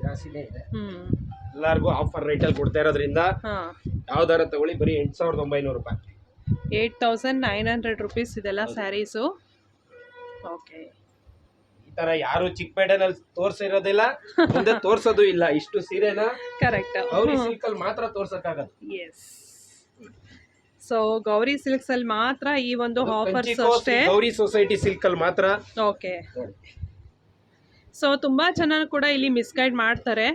ರಾಸಿನೇ ಇದೆ. ಎಲ್ಲರಿಗೂ ಆಫರ್ ರೇಟ್ ಅಲ್ಲಿ ಕೊಡ್ತಾ ಇರೋದ್ರಿಂದ ಯಾವ್ದಾರ ತಗೊಳ್ಳಿ ಬರೀ 8,900 ರೂಪಾಯಿ. 8,900 rupees ಇದೆಲ್ಲ ಸ್ಯಾರೀಸು. ಓಕೆ. ಈ ತರ ಯಾರು ಚಿಕ್ಕಪೇಟೆನಲ್ಲಿ ತೋರ್ಸಿರೋದಿಲ್ಲ, ಮುಂದೆ ತೋರ್ಸೋದು ಇಲ್ಲ. ಇಷ್ಟು ಸೀರೆನ ಕರೆಕ್ಟ್ ಗೌರಿ ಸಿಲ್ಕ್ ಅಲ್ಲಿ ಮಾತ್ರ ತೋರ್ಸಕ್ಕಾಗದು. ಎಸ್. ಸೊ ಗೌರಿ ಸಿಲ್ಕ್ಸ್ ಅಲ್ಲಿ ಮಾತ್ರ ಈ ಒಂದು ಆಫರ್ಸ್ ಅಷ್ಟೇ. ಗೌರಿ ಸೊಸೈಟಿ ಸಿಲ್ಕ್ ಅಲ್ಲಿ ಮಾತ್ರ. ಓಕೆ. ಸೊ ತುಂಬ ಜನ ಕೂಡ ಇಲ್ಲಿ ಮಿಸ್ಗೈಡ್ ಮಾಡ್ತಾರೆ.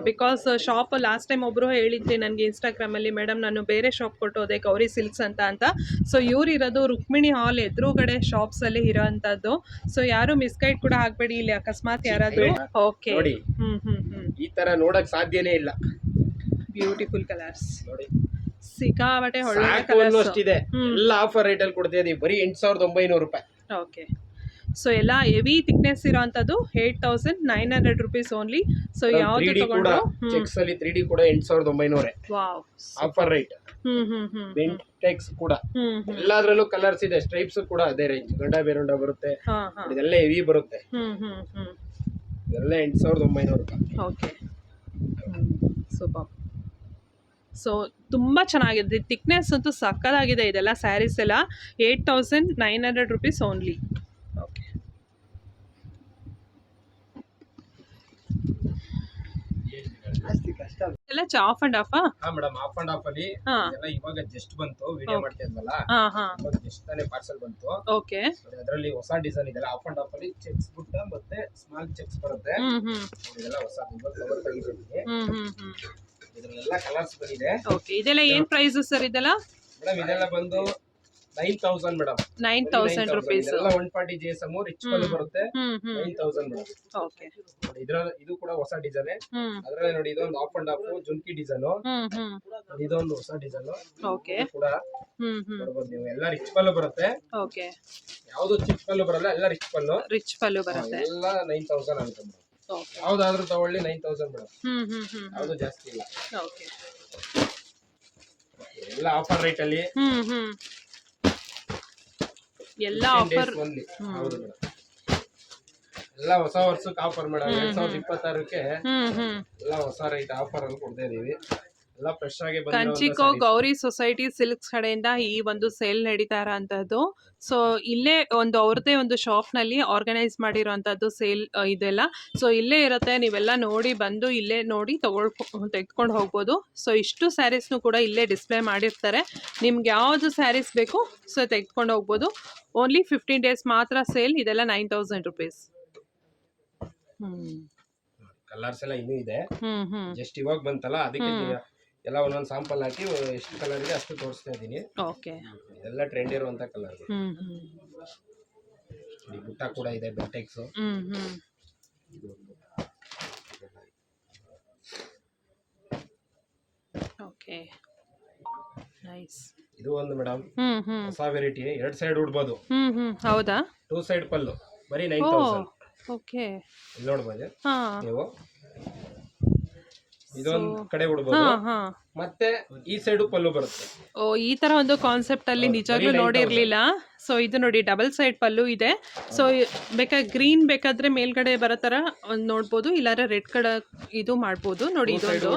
ಬಿಕಾಸ್ ಶಾಪ್ ಲಾಸ್ಟ್ ಟೈಮ್ ಒಬ್ಬರು ಹೇಳಿದ್ರಿ ನನಗೆ ಇನ್ಸ್ಟಾಗ್ರಾಮಲ್ಲಿ, ಮೇಡಮ್ ನಾನು ಬೇರೆ ಶಾಪ್ ಕೊಟ್ಟೋದೆ ಗೌರಿ ಸಿಲ್ಕ್ಸ್ ಅಂತ. ಸೊ ಇವ್ರು ಇರೋದು ರುಕ್ಮಿಣಿ ಹಾಲ್ ಎದುರುಗಡೆ ಶಾಪ್ಸಲ್ಲಿ ಇರೋ ಅಂಥದ್ದು. ಸೊ ಯಾರು ಮಿಸ್ಗೈಡ್ ಕೂಡ ಆಗಬೇಡಿ ಇಲ್ಲಿ ಅಕಸ್ಮಾತ್ ಯಾರಾದರೂ. ಓಕೆ. ಈ ತರ ನೋಡಕ್ ಸಾಧ್ಯನೇ ಇಲ್ಲ. ಬ್ಯೂಟಿಫುಲ್ ಕಲರ್ಸ್ ನೋಡಿ, ಸಿಕ್ಕಾಬಟ್ಟೆ ಒಳ್ಳೆ ಕಲರ್ಸ್ ಇದೆ. ಎಲ್ಲ ಆಫರ್ ರೇಟ್ ಅಲ್ಲಿ ಕೊಡ್ತಾ ಇದೀವಿ ಬರೀ 8,900 ರೂಪಾಯಿ. ಓಕೆ. ಸೊ ಎಲ್ಲ ಹೆವಿ ಥಿಕ್ನೆಸ್ ಇರೋಂಥದ್ದು 8,900 rupees ಓನ್ಲಿ. ಸೊ ಯಾವ್ದು ತಗೊಂಡ್ರು ಚೆಕ್ಸ್ ಅಲ್ಲಿ 3D ಕೂಡ 8,900. Wow, offer rate. ಬೆಂಟೆಕ್ಸ್ ಕೂಡ ಎಲ್ಲಾದ್ರಲ್ಲೂ ಕಲರ್ಸ್ ಇದೆ. ಸ್ಟ್ರೈಪ್ಸ್ ಕೂಡ ಅದೇ ರೇಂಜ್. ಗಂಡ ಬೇರುಂಡ ಬರುತ್ತೆ, ಇದೆಲ್ಲ ಹೆವಿ ಬರುತ್ತೆ. ಇದೆಲ್ಲ 8,900 ರೂಪಾಯಿ. ಓಕೆ. ಸೂಪರ್. ಸೊ ತುಂಬ ಚೆನ್ನಾಗಿದೆ. ಥಿಕ್ನೆಸ್ ಅಂತೂ ಸಕ್ಕತ್ತಾಗಿದೆ. ಇದೆಲ್ಲ ಸ್ಯಾರೀಸ್ ಎಲ್ಲ 8,900 rupees ಓನ್ಲಿ. ಓಕೆ. ಎಲ್ಲ ಆಫ್ ಅಂಡ್ ಆಫ್. ಹಾ ಮೇಡಮ್, ಆಫ್ ಅಂಡ್ ಆಫ್ ಅಲ್ಲಿ ಎಲ್ಲ ಇವಾಗ ಜಸ್ಟ್ ಬಂತು. ವಿಡಿಯೋ ಮಾಡ್ತಾ ಇದ್ವಲ್ಲ, ಇವಾಗ ಜಸ್ಟ್ ತಾನೇ ಪಾರ್ಸಲ್ ಬಂತು. ಓಕೆ. ಅದರಲ್ಲಿ ಹೊಸ ಡಿಸೈನ್ ಇದೆಲ್ಲ ಆಫ್ ಅಂಡ್ ಆಫ್ ಅಲ್ಲಿ ಚೆಕ್ಸ್ ಬುಟ್ಟ ಮತ್ತೆ ಸ್ಮಾಲ್ ಚೆಕ್ಸ್ ಬರುತ್ತೆ. ಇದೆಲ್ಲ ಹೊಸ ಕವರ್ ತೆಗಿತಿದ್ದೀನಿ. ಇದರಲ್ಲೆಲ್ಲ ಕಲರ್ಸ್ ಬಂದಿದೆ. ಓಕೆ. ಇದೆಲ್ಲ ಏನ್ ಪ್ರೈಸ್ ಸರ್ ಇದೆಲ್ಲ? ಮೇಡಮ್ ಇದೆಲ್ಲ ಬಂದು 9,000 ಮೇಡಮ್. 9,000 rupees. ಎಲ್ಲ 140 GSM ರಿಚ್ ಪಲ್ಲು ಬರುತ್ತೆ. 9,000 ಮೇಡಮ್. ಓಕೆ. ಇದು ಕೂಡ ಹೊಸ ಡಿಸೈನ್. ಅದರಲ್ಲಿ ನೋಡಿ, ಇದೊಂದು of and of jhumki design. ಇದೊಂದು ಹೊಸ ಡಿಸೈನ್. ಓಕೆ. ಕೂಡ ನೋಡಬಹುದು ನೀವು. ಎಲ್ಲ ರಿಚ್ ಪಲ್ಲು ಬರುತ್ತೆ. ಓಕೆ. ಯಾವುದು ಚಿಕ್ಕ ಪಲ್ಲು ಬರಲ್ಲ, ಎಲ್ಲ ರಿಚ್ ಪಲ್ಲು. ರಿಚ್ ಪಲ್ಲು ಬರುತ್ತೆ. ಎಲ್ಲ 9,000 ಅಂತ ಮೇಡಮ್. ಓಕೆ. ಯಾವ್ದಾದ್ರೂ ತಗೊಳ್ಳಿ 9,000 ಮೇಡಮ್. ಯಾವುದು ಜಾಸ್ತಿ ಇಲ್ಲ. ಓಕೆ. ಎಲ್ಲ ಆಫರ್ ರೇಟ್ ಅಲ್ಲಿ. ಎಲ್ಲ ಆಫರ್. ಹೌದು ಮೇಡಮ್. ಎಲ್ಲ ಹೊಸ ವರ್ಷಕ್ಕೆ ಆಫರ್ ಮೇಡಮ್. 2026ಕ್ಕೆ ಎಲ್ಲ ಹೊಸ ರೈಟ್ ಆಫರ್ ಅಲ್ಲಿ ಕೊಡ್ತಾ ಇದೀವಿ. ಎಲ್ಲ ಫ್ರೆಶ್ ಆಗಿ ಕಂಚಿಕೋ ಗೌರಿ ಸೊಸೈಟಿ ಸಿಲ್ಕ್ಸ್ ಕಡೆಯಿಂದ ಈ ಒಂದು ಸೇಲ್ ನಡೀತಾ ಇರೋಂಥದ್ದು. ಸೊ ಇಲ್ಲೇ ಒಂದು ಅವ್ರದ್ದೇ ಒಂದು ಶಾಪ್ನಲ್ಲಿ ಆರ್ಗನೈಸ್ ಸೇಲ್ ಇದೆಲ್ಲ. ಸೊ ಇಲ್ಲೇ ಇರುತ್ತೆ, ನೀವೆಲ್ಲ ನೋಡಿ ಬಂದು ಇಲ್ಲೇ ನೋಡಿ ತೆಗೆದುಕೊಂಡು ಹೋಗ್ಬೋದು. ಸೊ ಇಷ್ಟು ಸ್ಯಾರೀಸ್ನು ಕೂಡ ಇಲ್ಲೇ ಡಿಸ್ಪ್ಲೇ ಮಾಡಿರ್ತಾರೆ. ನಿಮ್ಗೆ ಯಾವುದು ಸ್ಯಾರೀಸ್ ಬೇಕು ಸೊ ತೆಗೆದುಕೊಂಡು ಹೋಗ್ಬೋದು. ಓನ್ಲಿ 15 days ಮಾತ್ರ ಸೇಲ್. ಇದೆಲ್ಲ 9,000 rupees. ಕಲರ್ಸ್ ಎಲ್ಲ ಇನ್ನೂ ಇದೆ. ಜಸ್ಟ್ ಇವಾಗ ಬಂತಲ್ಲ, ಅದಕ್ಕೆ ಎಲ್ಲ ಒಂದೊಂದು ಸ್ಯಾಂಪಲ್ ಹಾಕಿ ಎಷ್ಟು ಕಲರ್ ಇದೆ ಅಷ್ಟು ತೋರಿಸ್ತಾ ಇದ್ದೀನಿ. ಓಕೆ. ಎಲ್ಲ ಟ್ರೆಂಡ್ ಇರುವಂತ ಕಲರ್. ಬುಟ್ಟ ಕೂಡ ಇದೆ, ಬೆಂಟೆಕ್ಸ್. ಓಕೆ. ನೈಸ್. ಇದು ಒಂದು ಮೇಡಮ್ ಹೊಸ ವೆರೈಟಿ. 2 ಸೈಡ್ ಉಡ್ಬೋದು. ಹೌದಾ? 2 ಸೈಡ್ ಪಲ್ಲು ಬರೀ 9,000. ಓಕೆ. ಇಲ್ಲಿ ನೋಡ್ಬೋದು ನೀವು. ಇದೊಂದು ಕಡೆ ಉಡ್ಬೋದು, ಮತ್ತೆ ಈ ಸೈಡ್ ಪಲ್ಲು ಬರುತ್ತೆ. ಓ, ಈ ತರ ಒಂದು ಕಾನ್ಸೆಪ್ಟ್ ಅಲ್ಲಿ ನಿಜವಾಗ್ಲೂ ನೋಡಿರ್ಲಿಲ್ಲ. ಸೊ ಇದು ನೋಡಿ, ಡಬಲ್ ಸೈಡ್ ಪಲ್ಲು ಇದೆ. ಸೊ ಬೇಕಾದ್ರೆ ಗ್ರೀನ್ ಬೇಕಾದ್ರೆ ಮೇಲ್ಗಡೆ ಬರೋ ತರ ನೋಡ್ಬೋದು, ಇಲ್ಲಾಂದ್ರೆ ರೆಡ್ ಕಡೆ ಇದು ಮಾಡ್ಬೋದು. ನೋಡಿ ಇದೊಂದು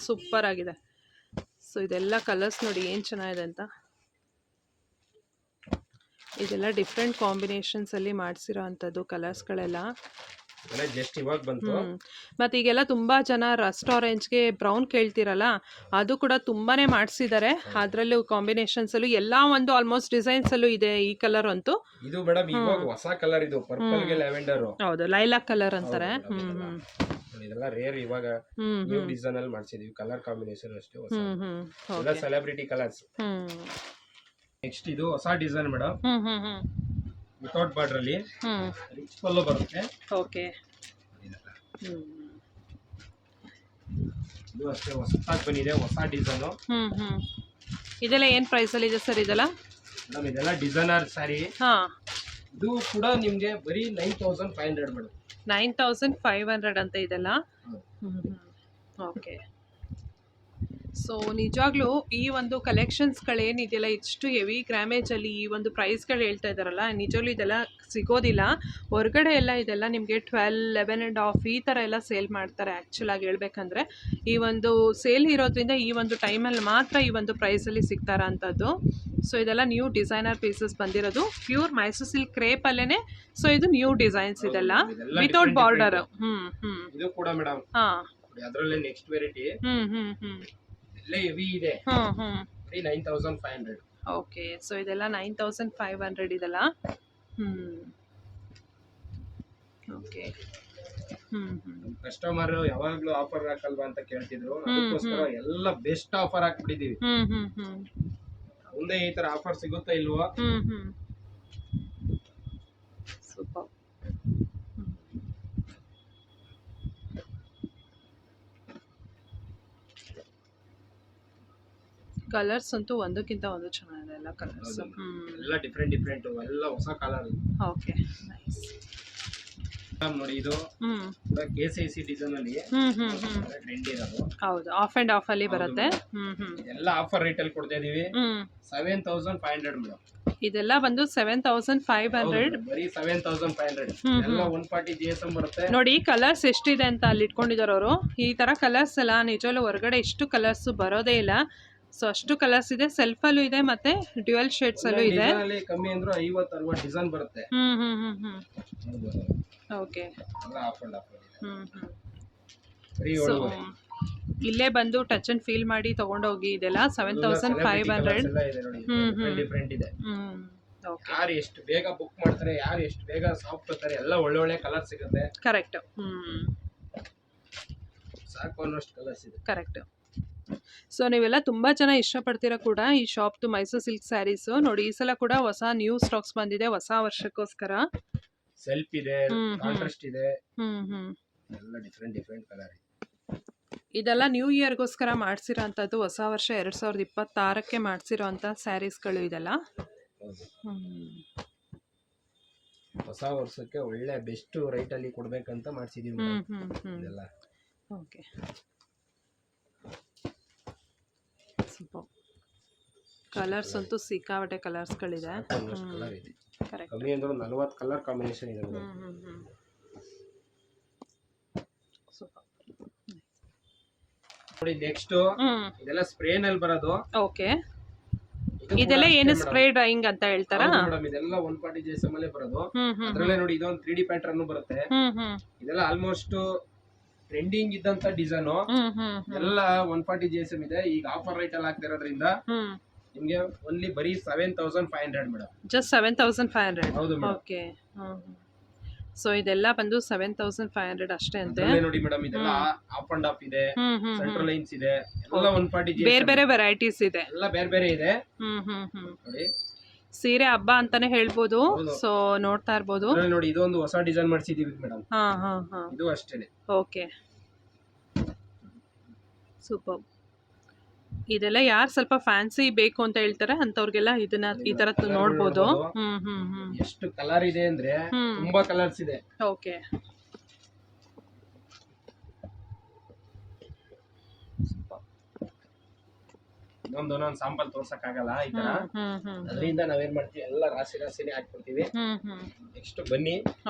ಸೂಪರ್ ಆಗಿದೆ. ಸೊ ಇದೆಲ್ಲ ಕಲರ್ಸ್ ನೋಡಿ ಏನ್ ಚೆನ್ನಾಗಿದೆ ಅಂತ. ಇದೆಲ್ಲ ಡಿಫ್ರೆಂಟ್ ಕಾಂಬಿನೇಷನ್ಸ್ ಅಲ್ಲಿ ಮಾಡಿಸಿರೋ ಅಂಥದ್ದು ಕಲರ್ಸ್ಗಳೆಲ್ಲ. ಎಲ್ಲ ಜಸ್ಟ್ ಇವಾಗ ಬಂತು. ಮತ್ತು ಈಗೆಲ್ಲ ತುಂಬ ಜನ ರೆಸ್ಟೋರೆಂಟ್ಸ್ಗೆ ಬ್ರೌನ್ ಕೇಳ್ತಿರಲ್ಲ, ಅದು ಕೂಡ ತುಂಬಾ ಮಾಡಿಸಿದ್ದಾರೆ. ಅದರಲ್ಲೂ ಕಾಂಬಿನೇಷನ್ಸಲ್ಲೂ ಎಲ್ಲ ಒಂದು ಆಲ್ಮೋಸ್ಟ್ ಡಿಸೈನ್ಸಲ್ಲೂ ಇದೆ ಈ ಕಲರ್ ಅಂತೂ. ಇದು ಮೇಡಮ್ ಇವಾಗ ಹೊಸ ಕಲರ್, ಇದು ಪರ್ಪಲ್ ಗೆ ಲ್ಯಾವೆಂಡರ್. ಹೌದು, ಲೈಲಾಕ್ ಕಲರ್ ಅಂತಾರೆ. ಇದೆಲ್ಲ ರೇರ್, ಇವಾಗ ನ್ಯೂ ಡಿಸೈನ್ ಅಲ್ಲಿ ಮಾಡ್ಸಿದೀವಿ. ಕಲರ್ ಕಾಂಬಿನೇಷನ್ ಅಷ್ಟೇ ಹೊಸ, ಎಲ್ಲ ಸೆಲೆಬ್ರಿಟಿ ಕಲರ್ಸ್. ನೆಕ್ಸ್ಟ್ ಇದು ಹೊಸ ಡಿಸೈನ್ ಮೇಡಮ್, ವಿತೌಟ್ ಬಾರ್ಡರ್ ಅಲ್ಲಿ ರಿಚ್ ಪಲ್ಲು ಬರುತ್ತೆ. ಓಕೆ, ಇದು ಅಷ್ಟೇ ಹೊಸದಾಗಿ ಬಂದಿದೆ, ಹೊಸ ಡಿಸೈನ್. ಇದೆಲ್ಲ ಏನ್ ಪ್ರೈಸ್ ಅಲ್ಲಿ ಇದೆ ಸರ್ ಇದೆಲ್ಲ? ಮೇಡಮ್ ಇದೆಲ್ಲ ಡಿಸೈನರ್ ಸ್ಯಾರಿ. ಇದು ಕೂಡ ನಿಮ್ಗೆ ಬರೀ 9500 ಮೇಡಮ್. 9500 ಅಂತ ಇದೆಲ್ಲ. ಓಕೆ, ಸೊ ನಿಜವಾಗ್ಲೂ ಈ ಒಂದು ಕಲೆಕ್ಷನ್ಸ್ಗಳೇನಿದೆಯಲ್ಲ, ಇಷ್ಟು ಹೆವಿ ಗ್ರಾಮೇಜಲ್ಲಿ ಈ ಒಂದು ಪ್ರೈಸ್ಗಳು ಹೇಳ್ತಾ ಇದ್ದಾರಲ್ಲ, ನಿಜವಾಗ್ಲೂ ಇದೆಲ್ಲ ಸಿಗೋದಿಲ್ಲ ಹೊರಗಡೆ. ಎಲ್ಲ ಇದೆಲ್ಲ ನಿಮಗೆ 12, 11.5 ಈ ಥರ ಎಲ್ಲ ಸೇಲ್ ಮಾಡ್ತಾರೆ. ಆ್ಯಕ್ಚುಲಾಗಿ ಹೇಳ್ಬೇಕಂದ್ರೆ ಈ ಒಂದು ಸೇಲ್ ಇರೋದ್ರಿಂದ ಈ ಒಂದು ಟೈಮಲ್ಲಿ ಮಾತ್ರ ಈ ಒಂದು ಪ್ರೈಸಲ್ಲಿ ಸಿಗ್ತಾರ ಅಂಥದ್ದು. ಸೊ ಇದೆಲ್ಲ ನ್ಯೂ ಡಿಸೈನರ್ ಪೀಸಸ್ ಬಂದಿರೋದು, ಪ್ಯೂರ್ ಮೈಸೂರು ಸಿಲ್ಕ್ ಕ್ರೇಪಲ್ಲೇ. ಸೊ ಇದು ನ್ಯೂ ಡಿಸೈನ್ಸ್ ಇದೆಲ್ಲ, ವಿತೌಟ್ ಬಾರ್ಡರ್. ಇದು ಕೂಡ ಮೇಡಮ್ ಅದರಲ್ಲೇ ನೆಕ್ಸ್ಟ್ ವೆರೈಟಿ. ಹೆವಿ ಇದೆ, 9500. ಓಕೆ, ಸೊ ಇದೆಲ್ಲ 9500 ಇದೆಲ್ಲ. ಓಕೆ, ಕಸ್ಟಮರ್ ಯಾವಾಗ್ಲೂ ಆಫರ್ ಹಾಕಲ್ವಾ ಅಂತ ಕೇಳ್ತಿದ್ರು, ಅದಕ್ಕೋಸ್ಕರ ಎಲ್ಲ ಬೆಸ್ಟ್ ಆಫರ್ ಹಾಕ್ಬಿಟ್ಟಿದೀವಿ. ಮುಂದೆ ಈ ತರ ಆಫರ್ ಸಿಗುತ್ತಾ ಇಲ್ವಾ? ಸೂಪರ್. ಕಲರ್ಸ್ ಅಂತೂ ಒಂದಕ್ಕಿಂತ ಒಂದು ಚೆನ್ನಾಗಿದೆ, ಎಲ್ಲ ಕಲರ್ಸ್. ಎಲ್ಲ ಡಿಫ್ರೆಂಟ್ ಎಲ್ಲ ಹೊಸ ಕಲರ್. Okay, nice. ನೋಡಿ ಇದು ಕೂಡ KCC ಡಿಸೈನ್ ಅಲ್ಲಿ ಟ್ರೆಂಡ್ ಇರೋದು. ಹೌದು, ಆಫ್ ಅಂಡ್ ಆಫ್ ಅಲ್ಲಿ ಬರುತ್ತೆ. ಎಲ್ಲ ಆಫರ್ ರೇಟ್ ಅಲ್ಲಿ ಕೊಡ್ತಾ ಇದೀವಿ. 7500 ಮೇಡಮ್. ಇದೆಲ್ಲ ಬಂದು 7500. ಬರೀ 7500. ಎಲ್ಲ 140 GSM ಬರುತ್ತೆ. ನೋಡಿ ಕಲರ್ಸ್ ಎಷ್ಟಿದೆ ಅಂತ ಅಲ್ಲಿ ಇಟ್ಕೊಂಡಿದ್ದಾರೆ ಅವರು. ಈ ತರ ಕಲರ್ಸ್ ಎಲ್ಲ ನಿಜವಲ್ಲೂ ಹೊರಗಡೆ ಇಷ್ಟು ಕಲರ್ಸ್ ಬರೋದೇ ಇಲ್ಲ. ಸೊ ಅಷ್ಟು ಕಲರ್ಸ್ ಇದೆ, ಸೆಲ್ಫ್ ಅಲ್ಲೂ ಇದೆ, ಮತ್ತೆ ಡ್ಯುಯಲ್ ಶೇಡ್ಸ್ ಅಲ್ಲೂ ಇದೆ. ಕಮ್ಮಿ ಅಂದ್ರೆ 50-60 ಡಿಸೈನ್ ಬರುತ್ತೆ. ಓಕೆ, ಸೊ ಇಲ್ಲೇ ಬಂದು ಟಚ್ ಅಂಡ್ ಫೀಲ್ ಮಾಡಿ ತಗೊಂಡೋಗಿ. ಇದೆಲ್ಲ 7500. ಡಿಫ್ರೆಂಟ್ ಇದೆ. ಯಾರು ಎಷ್ಟು ಬೇಗ ಬುಕ್ ಮಾಡ್ತಾರೆ, ಯಾರು ಎಷ್ಟು ಬೇಗ ಸಾಫ್ಟ್ ತರ್ತಾರೆ, ಎಲ್ಲ ಒಳ್ಳೆ ಕಲರ್ ಸಿಗುತ್ತೆ. ಕರೆಕ್ಟ್. ಸಾಕು ಅನ್ನೋಷ್ಟು ಕಲರ್ಸ್ ಇದೆ. ಕರೆಕ್ಟ್. ಸೊ ನೀವೆಲ್ಲ ತುಂಬ ಜನ ಇಷ್ಟಪಡ್ತೀರಾ ಕೂಡ ಈ ಶಾಪ್ದು ಮೈಸೂರು ಸಿಲ್ಕ್ ಸ್ಯಾರೀಸು. ನೋಡಿ ಈ ಸಲ ಕೂಡ ಹೊಸ ನ್ಯೂ ಸ್ಟಾಕ್ಸ್ ಬಂದಿದೆ ಹೊಸ ವರ್ಷಕ್ಕೋಸ್ಕರ. ಸೆಲ್ಫ್ ಇದೆ, ಕಾಂಟ್ರಾಸ್ಟ್ ಇದೆ, ಎಲ್ಲ ಡಿಫ್ರೆಂಟ್ ಕಲರ್. ಇದೆಲ್ಲ ನ್ಯೂ ಇಯರ್ಗೋಸ್ಕರ ಮಾಡಿಸಿರೋ ಅಂಥದ್ದು, ಹೊಸ ವರ್ಷ 2026ಕ್ಕೆ ಮಾಡಿಸಿರೋ ಅಂಥ ಸ್ಯಾರೀಸ್ಗಳು ಇದೆಲ್ಲ. ಹೊಸ ವರ್ಷಕ್ಕೆ ಒಳ್ಳೆ ಬೆಸ್ಟ್ ರೈಟ್ ಅಲ್ಲಿ ಕೊಡ್ಬೇಕಂತ ಮಾಡಿಸಿದೀವಿ ಇದೆಲ್ಲ. ಓಕೆ, ಕಲರ್ಸ್ ಅಂತೂ ಸಿಕ್ಕಾಪಟ್ಟೆ ಕಲರ್ಸ್ಗಳಿದೆ. ಕರೆಕ್ಟ್. ಕಮ್ಮಿ ಅಂದ್ರೆ 40 ಕಲರ್ ಕಾಂಬಿನೇಷನ್ ಇದೆ. ನೋಡಿ ನೆಕ್ಸ್ಟ್ ಇದೆಲ್ಲ ಸ್ಪ್ರೇ ನಲ್ಲಿ ಬರೋದು. ಓಕೆ, ಇದೆಲ್ಲ ಏನು ಸ್ಪ್ರೇ ಡ್ರೈಯಿಂಗ್ ಅಂತ ಹೇಳ್ತಾರಾ? ಮೇಡಮ್ ಇದೆಲ್ಲ 140 GSM ಅಲ್ಲೇ ಬರೋದು. ಅದರಲ್ಲೇ ನೋಡಿ ಇದೊಂದು 3D ಪ್ಯಾಟರ್ನ್ ಬರುತ್ತೆ. ಇದೆಲ್ಲ ಆಲ್ಮೋಸ್ಟ್ ಟ್ರೆಂಡಿಂಗ್ ಇದ್ದಂತ ಡಿಸೈನ್. ಎಲ್ಲ 140 GSM ಇದೆ. ಈಗ ಆಫರ್ ರೇಟ್ ಅಲ್ಲಿ ಆಗ್ತಿರೋದ್ರಿಂದ ನಿಮ್ಗೆ ಓನ್ಲಿ ಬರೀ 7500 ಮೇಡಮ್. ಜಸ್ಟ್ 7500. ಹೌದು ಮೇಡಮ್. ಓಕೆ, ಸೊ ಇದೆಲ್ಲ ಬಂದು 7500 ಅಷ್ಟೇ ಅಂತೆ. ನೋಡಿ ಮೇಡಮ್ ಇದೆಲ್ಲ ಆಫ್ ಅಂಡ್ ಆಫ್ ಇದೆ, ಸೆಂಟ್ರಲ್ ಲೈನ್ಸ್ ಇದೆ, ಎಲ್ಲ 140 GSM. ಬೇರೆ ವೆರೈಟೀಸ್ ಇದೆ, ಎಲ್ಲ ಬೇರೆ ಇದೆ. ನೋಡಿ ಸೀರೆ ಹಬ್ಬ ಅಂತಾನೆ ಹೇಳ್ಬೋದು. ಸೊ ನೋಡ್ತಾ ಇರ್ಬೋದು. ನೋಡಿ ಇದೊಂದು ಹೊಸ ಡಿಸೈನ್ ಮಾಡಿಸಿದೀವಿ ಮೇಡಮ್. ಇದು ಅಷ್ಟೇನೆ. Okay, super. ಇದೆಲ್ಲ ಯಾರು ಸ್ವಲ್ಪ ಫ್ಯಾನ್ಸಿ ಬೇಕು ಅಂತ ಹೇಳ್ತಾರೆ ಅಂತವ್ರಿಗೆಲ್ಲ ಇದನ್ನ ಈ ತರ ನೋಡ್ಬೋದು. ಎಷ್ಟು ಕಲರ್ ಇದೆ ಅಂದ್ರೆ ತುಂಬಾ ಕಲರ್ಸ್ ಇದೆ. ಓಕೆ, ಒಂದೊಂದು ಸಾಂಪಲ್ ತೋರ್ಸಕ್ ಆಗಲ್ಲ ಈ ತರ. ಅದರಿಂದ ನಾವೇನ್ ಮಾಡ್ತೀವಿ, ಎಲ್ಲ ರಾಶಿನೇ ಹಾಕ್ಬಿಡ್ತೀವಿ. ನೆಕ್ಸ್ಟ್ ಬನ್ನಿ,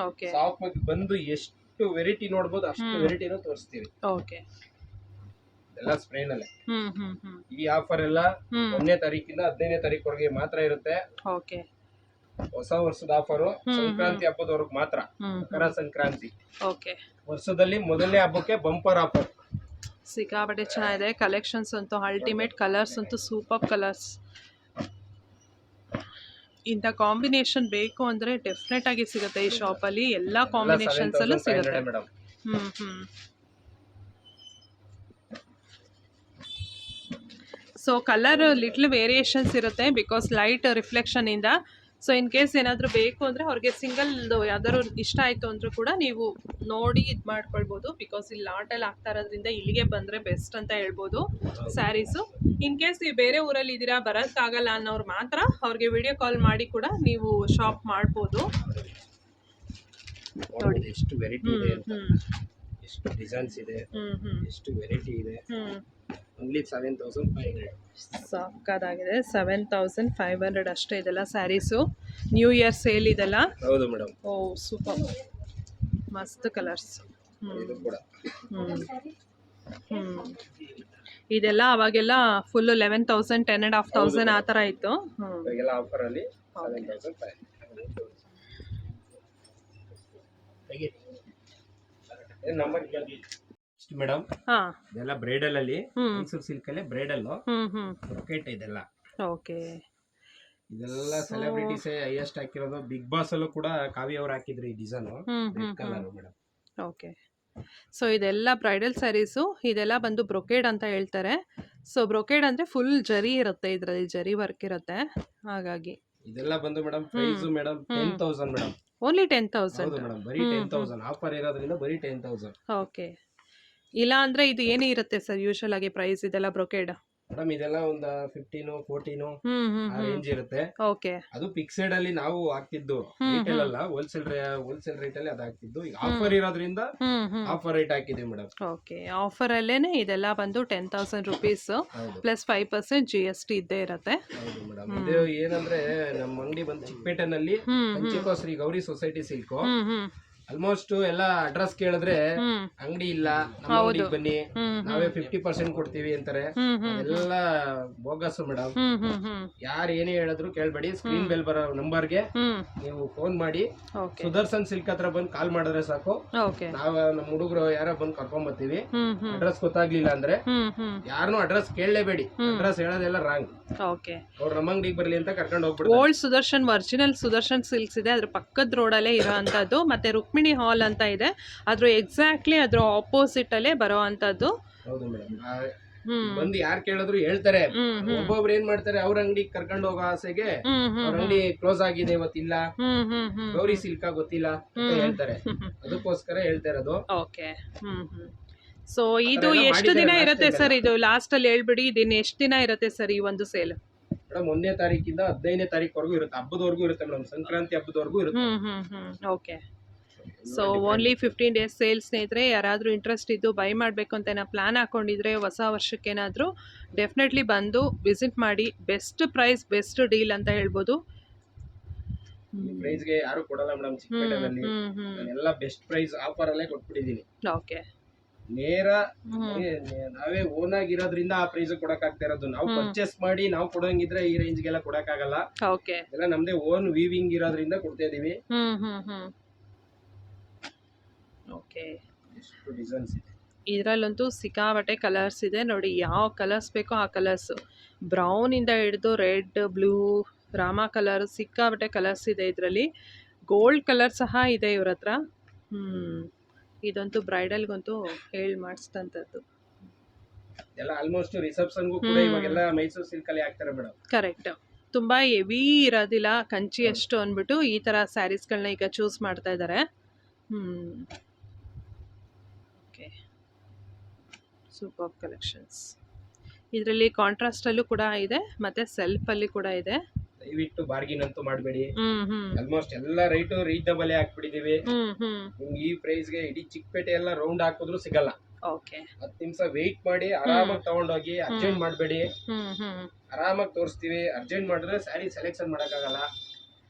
ಶಾಪ್ ಬಂದು ಎಷ್ಟು ವೆರೈಟಿ ನೋಡ್ಬೋದು ಅಷ್ಟು ವೆರೈಟಿನೂ ತೋರಿಸ್ತೀವಿ. ಓಕೆ, ಎಲ್ಲ ಸ್ಪ್ರೇನಲ್ಲೇ. ಈ ಆಫರ್ ಎಲ್ಲ 1ನೇ ತಾರೀಕಿಂದ 15ನೇ ತಾರೀಕುವರೆಗೆ ಮಾತ್ರ ಇರುತ್ತೆ. ಓಕೆ, ಹೊಸ ವರ್ಷದ ಆಫರು ಸಂಕ್ರಾಂತಿ ಹಬ್ಬದವರೆಗೂ ಮಾತ್ರ. ಮಕರ ಸಂಕ್ರಾಂತಿ ಓಕೆ. ವರ್ಷದಲ್ಲಿ ಮೊದಲನೇ ಹಬ್ಬಕ್ಕೆ ಬಂಪರ್ ಆಫರ್. ಸಿಕ್ಕಾಪಟ್ಟೆ ಚೆನ್ನಾಗಿದೆ. ಕಲೆಕ್ಷನ್ಸ್ ಅಂತೂ ಅಲ್ಟಿಮೇಟ್, ಕಲರ್ಸ್ ಅಂತೂ ಸೂಪರ್ ಕಲರ್ಸ್. ಇಂಥ ಕಾಂಬಿನೇಷನ್ ಬೇಕು ಅಂದರೆ ಡೆಫಿನೆಟ್ ಆಗಿ ಸಿಗುತ್ತೆ ಈ ಶಾಪಲ್ಲಿ. ಎಲ್ಲ ಕಾಂಬಿನೇಷನ್ಸ್ ಅಲ್ಲೂ ಸಿಗುತ್ತೆ. Madam so colour little variations ಇರುತ್ತೆ ಬಿಕಾಸ್ ಲೈಟ್ ರಿಫ್ಲೆಕ್ಷನ್ ಇಂದ. ಸೊ ಇನ್ ಕೇಸ್ ಏನಾದರೂ ಬೇಕು ಅಂದರೆ ಅವ್ರಿಗೆ ಸಿಂಗಲ್ ಯಾವ್ದಾದ್ರು ಇಷ್ಟ ಆಯಿತು ಅಂದರೂ ಕೂಡ ನೀವು ನೋಡಿ ಇದು ಮಾಡ್ಕೊಳ್ಬೋದು. ಬಿಕಾಸ್ ಇಲ್ಲಿ ಲಾಟಲ್ಲಿ ಆಗ್ತಾ ಇರೋದ್ರಿಂದ ಇಲ್ಲಿಗೆ ಬಂದರೆ ಬೆಸ್ಟ್ ಅಂತ ಹೇಳ್ಬೋದು ಸ್ಯಾರೀಸು. ಇನ್ ಕೇಸ್ ನೀವು ಬೇರೆ ಊರಲ್ಲಿ ಇದ್ದೀರಾ, ಬರೋಕ್ಕಾಗಲ್ಲ ಅನ್ನೋರು ಮಾತ್ರ ಅವ್ರಿಗೆ ವಿಡಿಯೋ ಕಾಲ್ ಮಾಡಿ ಕೂಡ ನೀವು ಶಾಪ್ ಮಾಡ್ಬೋದು. ನೋಡಿ ಎಷ್ಟು ವೆರೈಟಿ ಇದೆ ಅಂತ, ಎಷ್ಟು ಡಿಸೈನ್ಸ್ ಇದೆ, ಎಷ್ಟು ವೆರೈಟಿ ಇದೆ. ಓನ್ಲಿ 7,500. ಸಾಕಾಗಿದೆ. 7,500 ಅಷ್ಟೇ ಇದೆಲ್ಲ ಸ್ಯಾರೀಸು. ನ್ಯೂ ಇಯರ್ ಸೇಲ್ ಇದೆಲ್ಲ. ಹೌದು ಮೇಡಮ್. ಓ ಸೂಪರ್, ಮಸ್ತ್ ಕಲರ್ಸ್. ಇದು ಕೂಡ ಇದೆಲ್ಲ ಅವಾಗೆಲ್ಲ ಫುಲ್ 11,000 10,500 ಆ ಥರ ಇತ್ತು. ಇವಾಗೆಲ್ಲ ಆಫರ್ ಅಲ್ಲಿ 7,500. Number madam. ಇದೆಲ್ಲ ಬ್ರೈಡಲ್ ಅಲ್ಲಿ ಮೈಸೂರು ಸಿಲ್ಕ್ ಅಲ್ಲಿ ಬ್ರೈಡಲ್ ರೊಕೆಟ್ ಇದೆಲ್ಲ. ಓಕೆ. ಇದೆಲ್ಲ ಸೆಲೆಬ್ರಿಟೀಸ್ ಹೈಯೆಸ್ಟ್ ಹಾಕಿರೋದು. ಬಿಗ್ ಬಾಸ್ ಅಲ್ಲೂ ಕೂಡ ಕಾವ್ಯ ಅವ್ರು ಹಾಕಿದ್ರು ಈ design red colour madam. Okay. So ಇದೆಲ್ಲ ಬ್ರೈಡಲ್ ಸ್ಯಾರೀಸು. ಇದೆಲ್ಲ ಬಂದು ಬ್ರೊಕೇಡ್ ಅಂತ ಹೇಳ್ತಾರೆ. ಸೊ ಬ್ರೊಕೇಡ್ ಅಂದ್ರೆ ಫುಲ್ ಜರಿ ಇರುತ್ತೆ, ಇದರಲ್ಲಿ ಜರಿ ವರ್ಕ್ ಇರುತ್ತೆ. ಹಾಗಾಗಿ ಇದೆಲ್ಲ ಬಂದು madam price madam 10,000 madam. Only 10,000. ಹೌದು ಮೇಡಮ್, ಬರೀ 10,000 ಆಫರ್ ಇರೋದ್ರಿಂದ ಬರೀ 10,000. ಓಕೆ. ಇಲ್ಲ ಅಂದ್ರೆ ಇದು ಏನೇ ಇರುತ್ತೆ ಸರ್ ಯೂಶುವಲ್ ಆಗಿ ಪ್ರೈಸ್ ಇದೆಲ್ಲ ಬ್ರೊಕೇಡ್? ಮೇಡಮ್ ಇದೆಲ್ಲ ಒಂದು 15 14 ಆ ರೇಂಜ್ ಇರುತ್ತೆ. ಓಕೆ. ಅದು ಫಿಕ್ಸೆಡ್ ಅಲ್ಲಿ ನಾವು ಹಾಕ್ತಿದ್ದು, ರಿಟೇಲ್ ಅಲ್ಲ, ಹೋಲ್ಸೇಲ್ ರೇಟ್ ಅಲ್ಲಿ ಅದು ಹಾಕ್ತಿದ್ದು. ಈಗ ಆಫರ್ ಇರೋದ್ರಿಂದ ಆಫರ್ ರೇಟ್ ಹಾಕಿದೀವಿ ಮೇಡಮ್. ಓಕೆ. ಆಫರ್ ಅಲ್ಲೇನೆ ಇದೆಲ್ಲ ಬಂದು 10,000 ರುಪೀಸ್ ಪ್ಲಸ್ 5% GST ಇದ್ದೇ ಇರುತ್ತೆ. ಹೌದು ಮೇಡಮ್. ಇದು ಏನಂದ್ರೆ ನಮ್ಮ ಅಂಗಡಿ ಬಂದು ಚಿಕ್ಕಪೇಟೆನಲ್ಲಿ ಕಂಚಿಕೋ Shri Gauri society silk. Almost ಎಲ್ಲ ಅಡ್ರೆಸ್ ಕೇಳಿದ್ರೆ ಅಂಗಡಿ ಇಲ್ಲ, ನಮ್ಮ ಅಂಗಡಿಗೆ ಬನ್ನಿ, ನಾವೇ 50% ಕೊಡ್ತೀವಿ ಅಂತಾರೆ. ಎಲ್ಲ ಬೋಗಸ್ ಮೇಡಮ್. ಯಾರು ಏನೇ ಹೇಳಿದ್ರು ಕೇಳ್ಬೇಡಿ. ಸ್ಕ್ರೀನ್ ಬೆಲ್ ಬರೋ ನಂಬರ್ಗೆ ನೀವು ಫೋನ್ ಮಾಡಿ ಸುದರ್ಶನ್ ಸಿಲ್ಕ್ ಹತ್ರ ಬಂದು ಕಾಲ್ ಮಾಡಿದ್ರೆ ಸಾಕು. ನಾವ್ ನಮ್ಮ ಹುಡುಗರು ಯಾರೋ ಬಂದು ಕರ್ಕೊಂಡ್ ಬರ್ತೀವಿ. ಅಡ್ರೆಸ್ ಗೊತ್ತಾಗ್ಲಿಲ್ಲ ಅಂದ್ರೆ ಯಾರನ್ನು ಅಡ್ರೆಸ್ ಕೇಳಲೇಬೇಡಿ, ಅಡ್ರೆಸ್ ಹೇಳೋದೆಲ್ಲ ರಾಂಗ್. ಅವ್ರು ನಮ್ಮ ಅಂಗಡಿಗೆ ಬರ್ಲಿ ಅಂತ ಕರ್ಕೊಂಡು ಹೋಗ್ಬಿಡ್ತಾರೆ. Old Sudarshan original Sudarshan silks ಇದೆ, ಅದ್ರ ಪಕ್ಕದ ರೋಡಲ್ಲೇ ಇರೋ ಅಂತದ್ದು. ಮತ್ತೆ ರುಕ್ಮಿಣಿ ಹಾಲ್ ಅಂತ ಇದೆ, ಅದ್ರ ಎಕ್ಸಾಕ್ಟ್ಲಿ ಅದ್ರ ಆಪೋಸಿಟ್ ಅಲ್ಲೇ ಬರೋ ಅಂತದ್ದು. ಹೌದು ಮೇಡಮ್. ಬಂದು ಯಾರು ಕೇಳಿದ್ರು ಹೇಳ್ತಾರೆ. ಒಬ್ಬೊಬ್ರು ಏನ್ ಮಾಡ್ತಾರೆ, ಅವ್ರ ಅಂಗಡಿ ಕರ್ಕೊಂಡು ಹೋಗೋ ಆಸೆಗೆ ಅವ್ರ ಅಂಗಡಿ ಕ್ಲೋಸ್ ಆಗಿದೆ ಇವತ್ತಿಲ್ಲ, ಗೌರಿ ಸಿಲ್ಕ್ ಗೊತ್ತಿಲ್ಲ ಅಂತ ಹೇಳ್ತಾರೆ. ಅದಕ್ಕೋಸ್ಕರ ಹೇಳ್ತಾ ಇರೋದು. ಓಕೆ. ಸೊ ಇದು ಎಷ್ಟು ದಿನ ಇರುತ್ತೆ ಸರ್? ಇದು ಲಾಸ್ಟ್ ಅಲ್ಲಿ ಹೇಳ್ಬಿಡಿ, ಇದನ್ನ ಎಷ್ಟು ದಿನ ಇರುತ್ತೆ ಸರ್ ಈ ಒಂದು ಸೇಲ್? ಮೇಡಮ್ 1ನೇ ತಾರೀಕಿಂದ 15ನೇ ತಾರೀಕುವರೆಗೂ ಇರುತ್ತೆ. ಹಬ್ಬದವರೆಗೂ ಇರುತ್ತೆ ಮೇಡಮ್, ಸಂಕ್ರಾಂತಿ ಹಬ್ಬದವರೆಗೂ ಇರುತ್ತೆ. Okay. So only 15 days sale. ಸ್ನೇಹಿತರೆ, ಯಾರಾದರೂ ಇಂಟ್ರೆಸ್ಟ್ ಇದ್ದು ಬೈ ಮಾಡಬೇಕು ಅಂತ ಏನೋ ಪ್ಲಾನ್ ಹಾಕೊಂಡಿದ್ರೆ ಹೊಸ ವರ್ಷಕ್ಕೇನಾದರೂ ಡೆಫಿನೆಟ್ಲಿ ಬಂದು ವಿಸಿಟ್ ಮಾಡಿ. ಬೆಸ್ಟ್ ಪ್ರೈಸ್, ಬೆಸ್ಟ್ ಡೀಲ್ ಅಂತ ಹೇಳ್ಬೋದು. ಪ್ರೈಸ್ಗೆ ಯಾರು ಕೊಡಲ್ಲ ಮೇಡಮ್ ಚಿಕ್ಕಪೇಟೆನಲ್ಲಿ. ಎಲ್ಲ ಬೆಸ್ಟ್ ಪ್ರೈಸ್ ಆಫರ್ ಅಲ್ಲೇ ಕೊಟ್ಬಿಟ್ಟಿದ್ದೀನಿ. ಓಕೆ. ನೇರ ನಾವೇ ಓನ್ ಆಗಿರೋದ್ರಿಂದ ಆ ಪ್ರೈಸ್ ಕೊಡಕ್ ಆಗ್ತಾ ಇರೋದು. ನಾವು ಪರ್ಚೇಸ್ ಮಾಡಿ ನಾವು ಕೊಡಂಗಿದ್ರೆ ಈ ರೇಂಜ್ ಗೆಲ್ಲ ಕೊಡಕ್ ಆಗಲ್ಲ. ಎಲ್ಲ ನಮ್ದೇ ಓನ್ ವೀವಿಂಗ್ ಇರೋದ್ರಿಂದ ಕೊಡ್ತಾ ಇದೀವಿ. ಓಕೆ. ಎಷ್ಟು ಡಿಸೈನ್ಸ್ ಇದೆ ಇದರಲ್ಲಂತೂ ಸಿಕ್ಕಾಪಟ್ಟೆ ಕಲರ್ಸ್ ಇದೆ ನೋಡಿ. ಯಾವ ಕಲರ್ಸ್ ಬೇಕೋ ಆ ಕಲರ್ಸ್, ಬ್ರೌನ್ ಇಂದ ಹಿಡಿದು ರೆಡ್, ಬ್ಲೂ, ರಾಮಾ ಕಲರ್, ಸಿಕ್ಕಾಪಟ್ಟೆ ಕಲರ್ಸ್ ಇದೆ ಇದರಲ್ಲಿ. ಗೋಲ್ಡ್ ಕಲರ್ ಸಹ ಇದೆ ಇವ್ರ ಹತ್ರ. ಇದಂತೂ ಬ್ರೈಡಲ್ಗಂತೂ ಹೇಳಿ ಮಾಡಿಸ್ತಂಥದ್ದು. ಎಲ್ಲ ಆಲ್ಮೋಸ್ಟ್ ರಿಸೆಪ್ಷನ್ಗೂ ಕೂಡ ಇವಾಗೆಲ್ಲ ಮೈಸೂರು ಸಿಲ್ಕ್ ಅಲ್ಲಿ ಹಾಕ್ತಾರೆ ಮೇಡಮ್. ಕರೆಕ್ಟ್. ತುಂಬ ಹೆವಿ ಇರೋದಿಲ್ಲ, ಕಂಚಿ ಅಷ್ಟು ಅಂದ್ಬಿಟ್ಟು ಈ ಥರ ಸ್ಯಾರೀಸ್ಗಳನ್ನ ಈಗ ಚೂಸ್ ಮಾಡ್ತಾ ಇದ್ದಾರೆ. ಓಕೆ. Super collections. ಇದರಲ್ಲಿ ಕಾಂಟ್ರಾಸ್ಟಲ್ಲೂ ಕೂಡ ಇದೆ, ಮತ್ತು ಸೆಲ್ಫಲ್ಲಿ ಕೂಡ ಇದೆ. ದಯವಿಟ್ಟು ಬಾರ್ಗಿನ್ ಅಂತೂ ಮಾಡಬೇಡಿ. ಆಲ್ಮೋಸ್ಟ್ ಎಲ್ಲ ರೈಟು ರೀಸನಬಲ್ ಹಾಕ್ಬಿಟ್ಟಿದೀವಿ. ನಿಮ್ಗೆ ಈ ಪ್ರೈಸ್ಗೆ ಇಡೀ ಚಿಕ್ಕಪೇಟೆ ಎಲ್ಲ ರೌಂಡ್ ಹಾಕಿದ್ರು ಸಿಗಲ್ಲ. 10 ನಿಮಿಷ ವೆಯ್ಟ್ ಮಾಡಿ ಆರಾಮಾಗಿ ತಗೊಂಡೋಗಿ. ಅರ್ಜೆಂಟ್ ಮಾಡಬೇಡಿ, ಆರಾಮಾಗಿ ತೋರಿಸ್ತೀವಿ. ಅರ್ಜೆಂಟ್ ಮಾಡಿದ್ರೆ ಸ್ಯಾರಿ ಸೆಲೆಕ್ಷನ್ ಮಾಡೋಕ್ಕಾಗಲ್ಲ.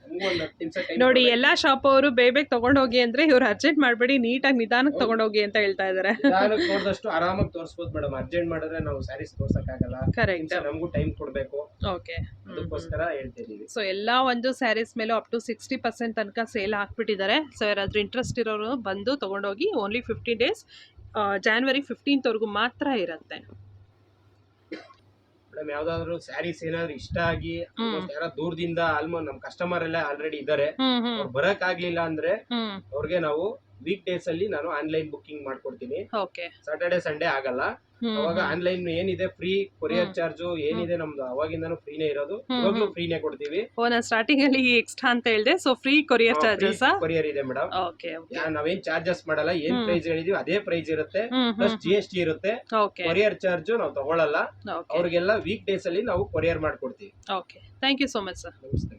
ನಮ್ಗೂ ಒಂದ್ 10 ನಿಮಿಷ ಟೈಮ್ ನೋಡಿ ಎಲ್ಲಾ ಶಾಪ್ ಅವರು ಬೇಗ ತಗೊಂಡೋಗಿ ಅಂದ್ರೆ ಇವ್ರು ಅರ್ಜೆಂಟ್ ಮಾಡ್ಬೇಡಿ, ನೀಟಾಗಿ ನಿಧಾನಕ್ಕೆ ತಗೊಂಡೋಗಿ ಅಂತ ಹೇಳ್ತಾ ಇದಾರೆ. ನಿಧಾನಕ್ಕೆ ನೋಡಿದಷ್ಟು ಆರಾಮಾಗಿ ತೋರಿಸಬಹುದು ಮೇಡಮ್. ಅರ್ಜೆಂಟ್ ಮಾಡಿದ್ರೆ ನಾವು ಸ್ಯಾರೀಸ್ ತೋರ್ಸಕ್ಕಾಗಲ್ಲ. ಕರೆಕ್ಟ್. ನಮಗೂ ಟೈಮ್ ಕೊಡ್ಬೇಕು, ಓಕೆ. ಅದಕ್ಕೋಸ್ಕರ ಹೇಳ್ತಿದೀವಿ. ಸೊ ಎಲ್ಲಾ ಒಂದು ಸ್ಯಾರೀಸ್ ಮೇಲೂ ಅಪ್ ಟು 60% ತನಕ ಸೇಲ್ ಹಾಕ್ಬಿಟ್ಟಿದ್ದಾರೆ. ಸೊ ಯಾರಾದ್ರೂ ಇಂಟ್ರೆಸ್ಟ್ ಇರೋರು ಬಂದು ತಗೊಂಡೋಗಿ. ಓನ್ಲಿ 15 ಡೇಸ್, ಜಾನ್ವರಿ 15th ವರೆಗೂ ಮಾತ್ರ ಇರುತ್ತೆ. ಮೇಡಮ್ ಯಾವ್ದಾದ್ರು ಸ್ಯಾರೀಸ್ ಏನಾದ್ರು ಇಷ್ಟ ಆಗಿ ಯಾರ ದೂರದಿಂದ ಆಲ್ಮೋಸ್ಟ್ ನಮ್ ಕಸ್ಟಮರ್ ಎಲ್ಲ ಆಲ್ರೆಡಿ ಇದಾರೆ, ಅವ್ರು ಬರಕ್ ಆಗ್ಲಿಲ್ಲ ಅಂದ್ರೆ ಅವ್ರಿಗೆ ನಾವು ವೀಕ್ ಡೇಸ್ ಅಲ್ಲಿ ನಾನು ಆನ್ಲೈನ್ ಬುಕ್ಕಿಂಗ್ ಮಾಡ್ಕೊಡ್ತೀನಿ. ಸಾಟರ್ಡೆ ಸಂಡೇ ಆಗಲ್ಲ. ಅವಾಗ ಆನ್ಲೈನ್ ಏನಿದೆ ಫ್ರೀ ಕೊರಿಯರ್ ಚಾರ್ಜ್ ಏನಿದೆ ನಮ್ದು ಅವಾಗಿಂದಾನು ಫ್ರೀನೇ ಇರೋದು, ಇವಾಗ್ಲೂ ಫ್ರೀನೇ ಕೊಡ್ತೀವಿ. ಸ್ಟಾರ್ಟಿಂಗ್ ಅಲ್ಲಿ ಎಕ್ಸ್ಟ್ರಾ ಅಂತ ಹೇಳಿದೆ. So free courier charges courier ಇದೆ ಮೇಡಮ್. ನಾವೇನ್ ಚಾರ್ಜಸ್ ಮಾಡಲ್ಲ, ಏನ್ ಪ್ರೈಸ್ ಹೇಳಿದೀವಿ ಅದೇ ಪ್ರೈಸ್ ಇರುತ್ತೆ, ಪ್ಲಸ್ GST ಇರುತ್ತೆ. ಕೊರಿಯರ್ ಚಾರ್ಜ್ ನಾವು ತಗೊಳಲ್ಲ. ಅವ್ರಿಗೆಲ್ಲ ವೀಕ್ ಡೇಸ್ ಅಲ್ಲಿ ನಾವು ಕೊರಿಯರ್ ಮಾಡ್ಕೊಡ್ತೀವಿ. Okay, thank you so much sir. ನಮಸ್ತೆ.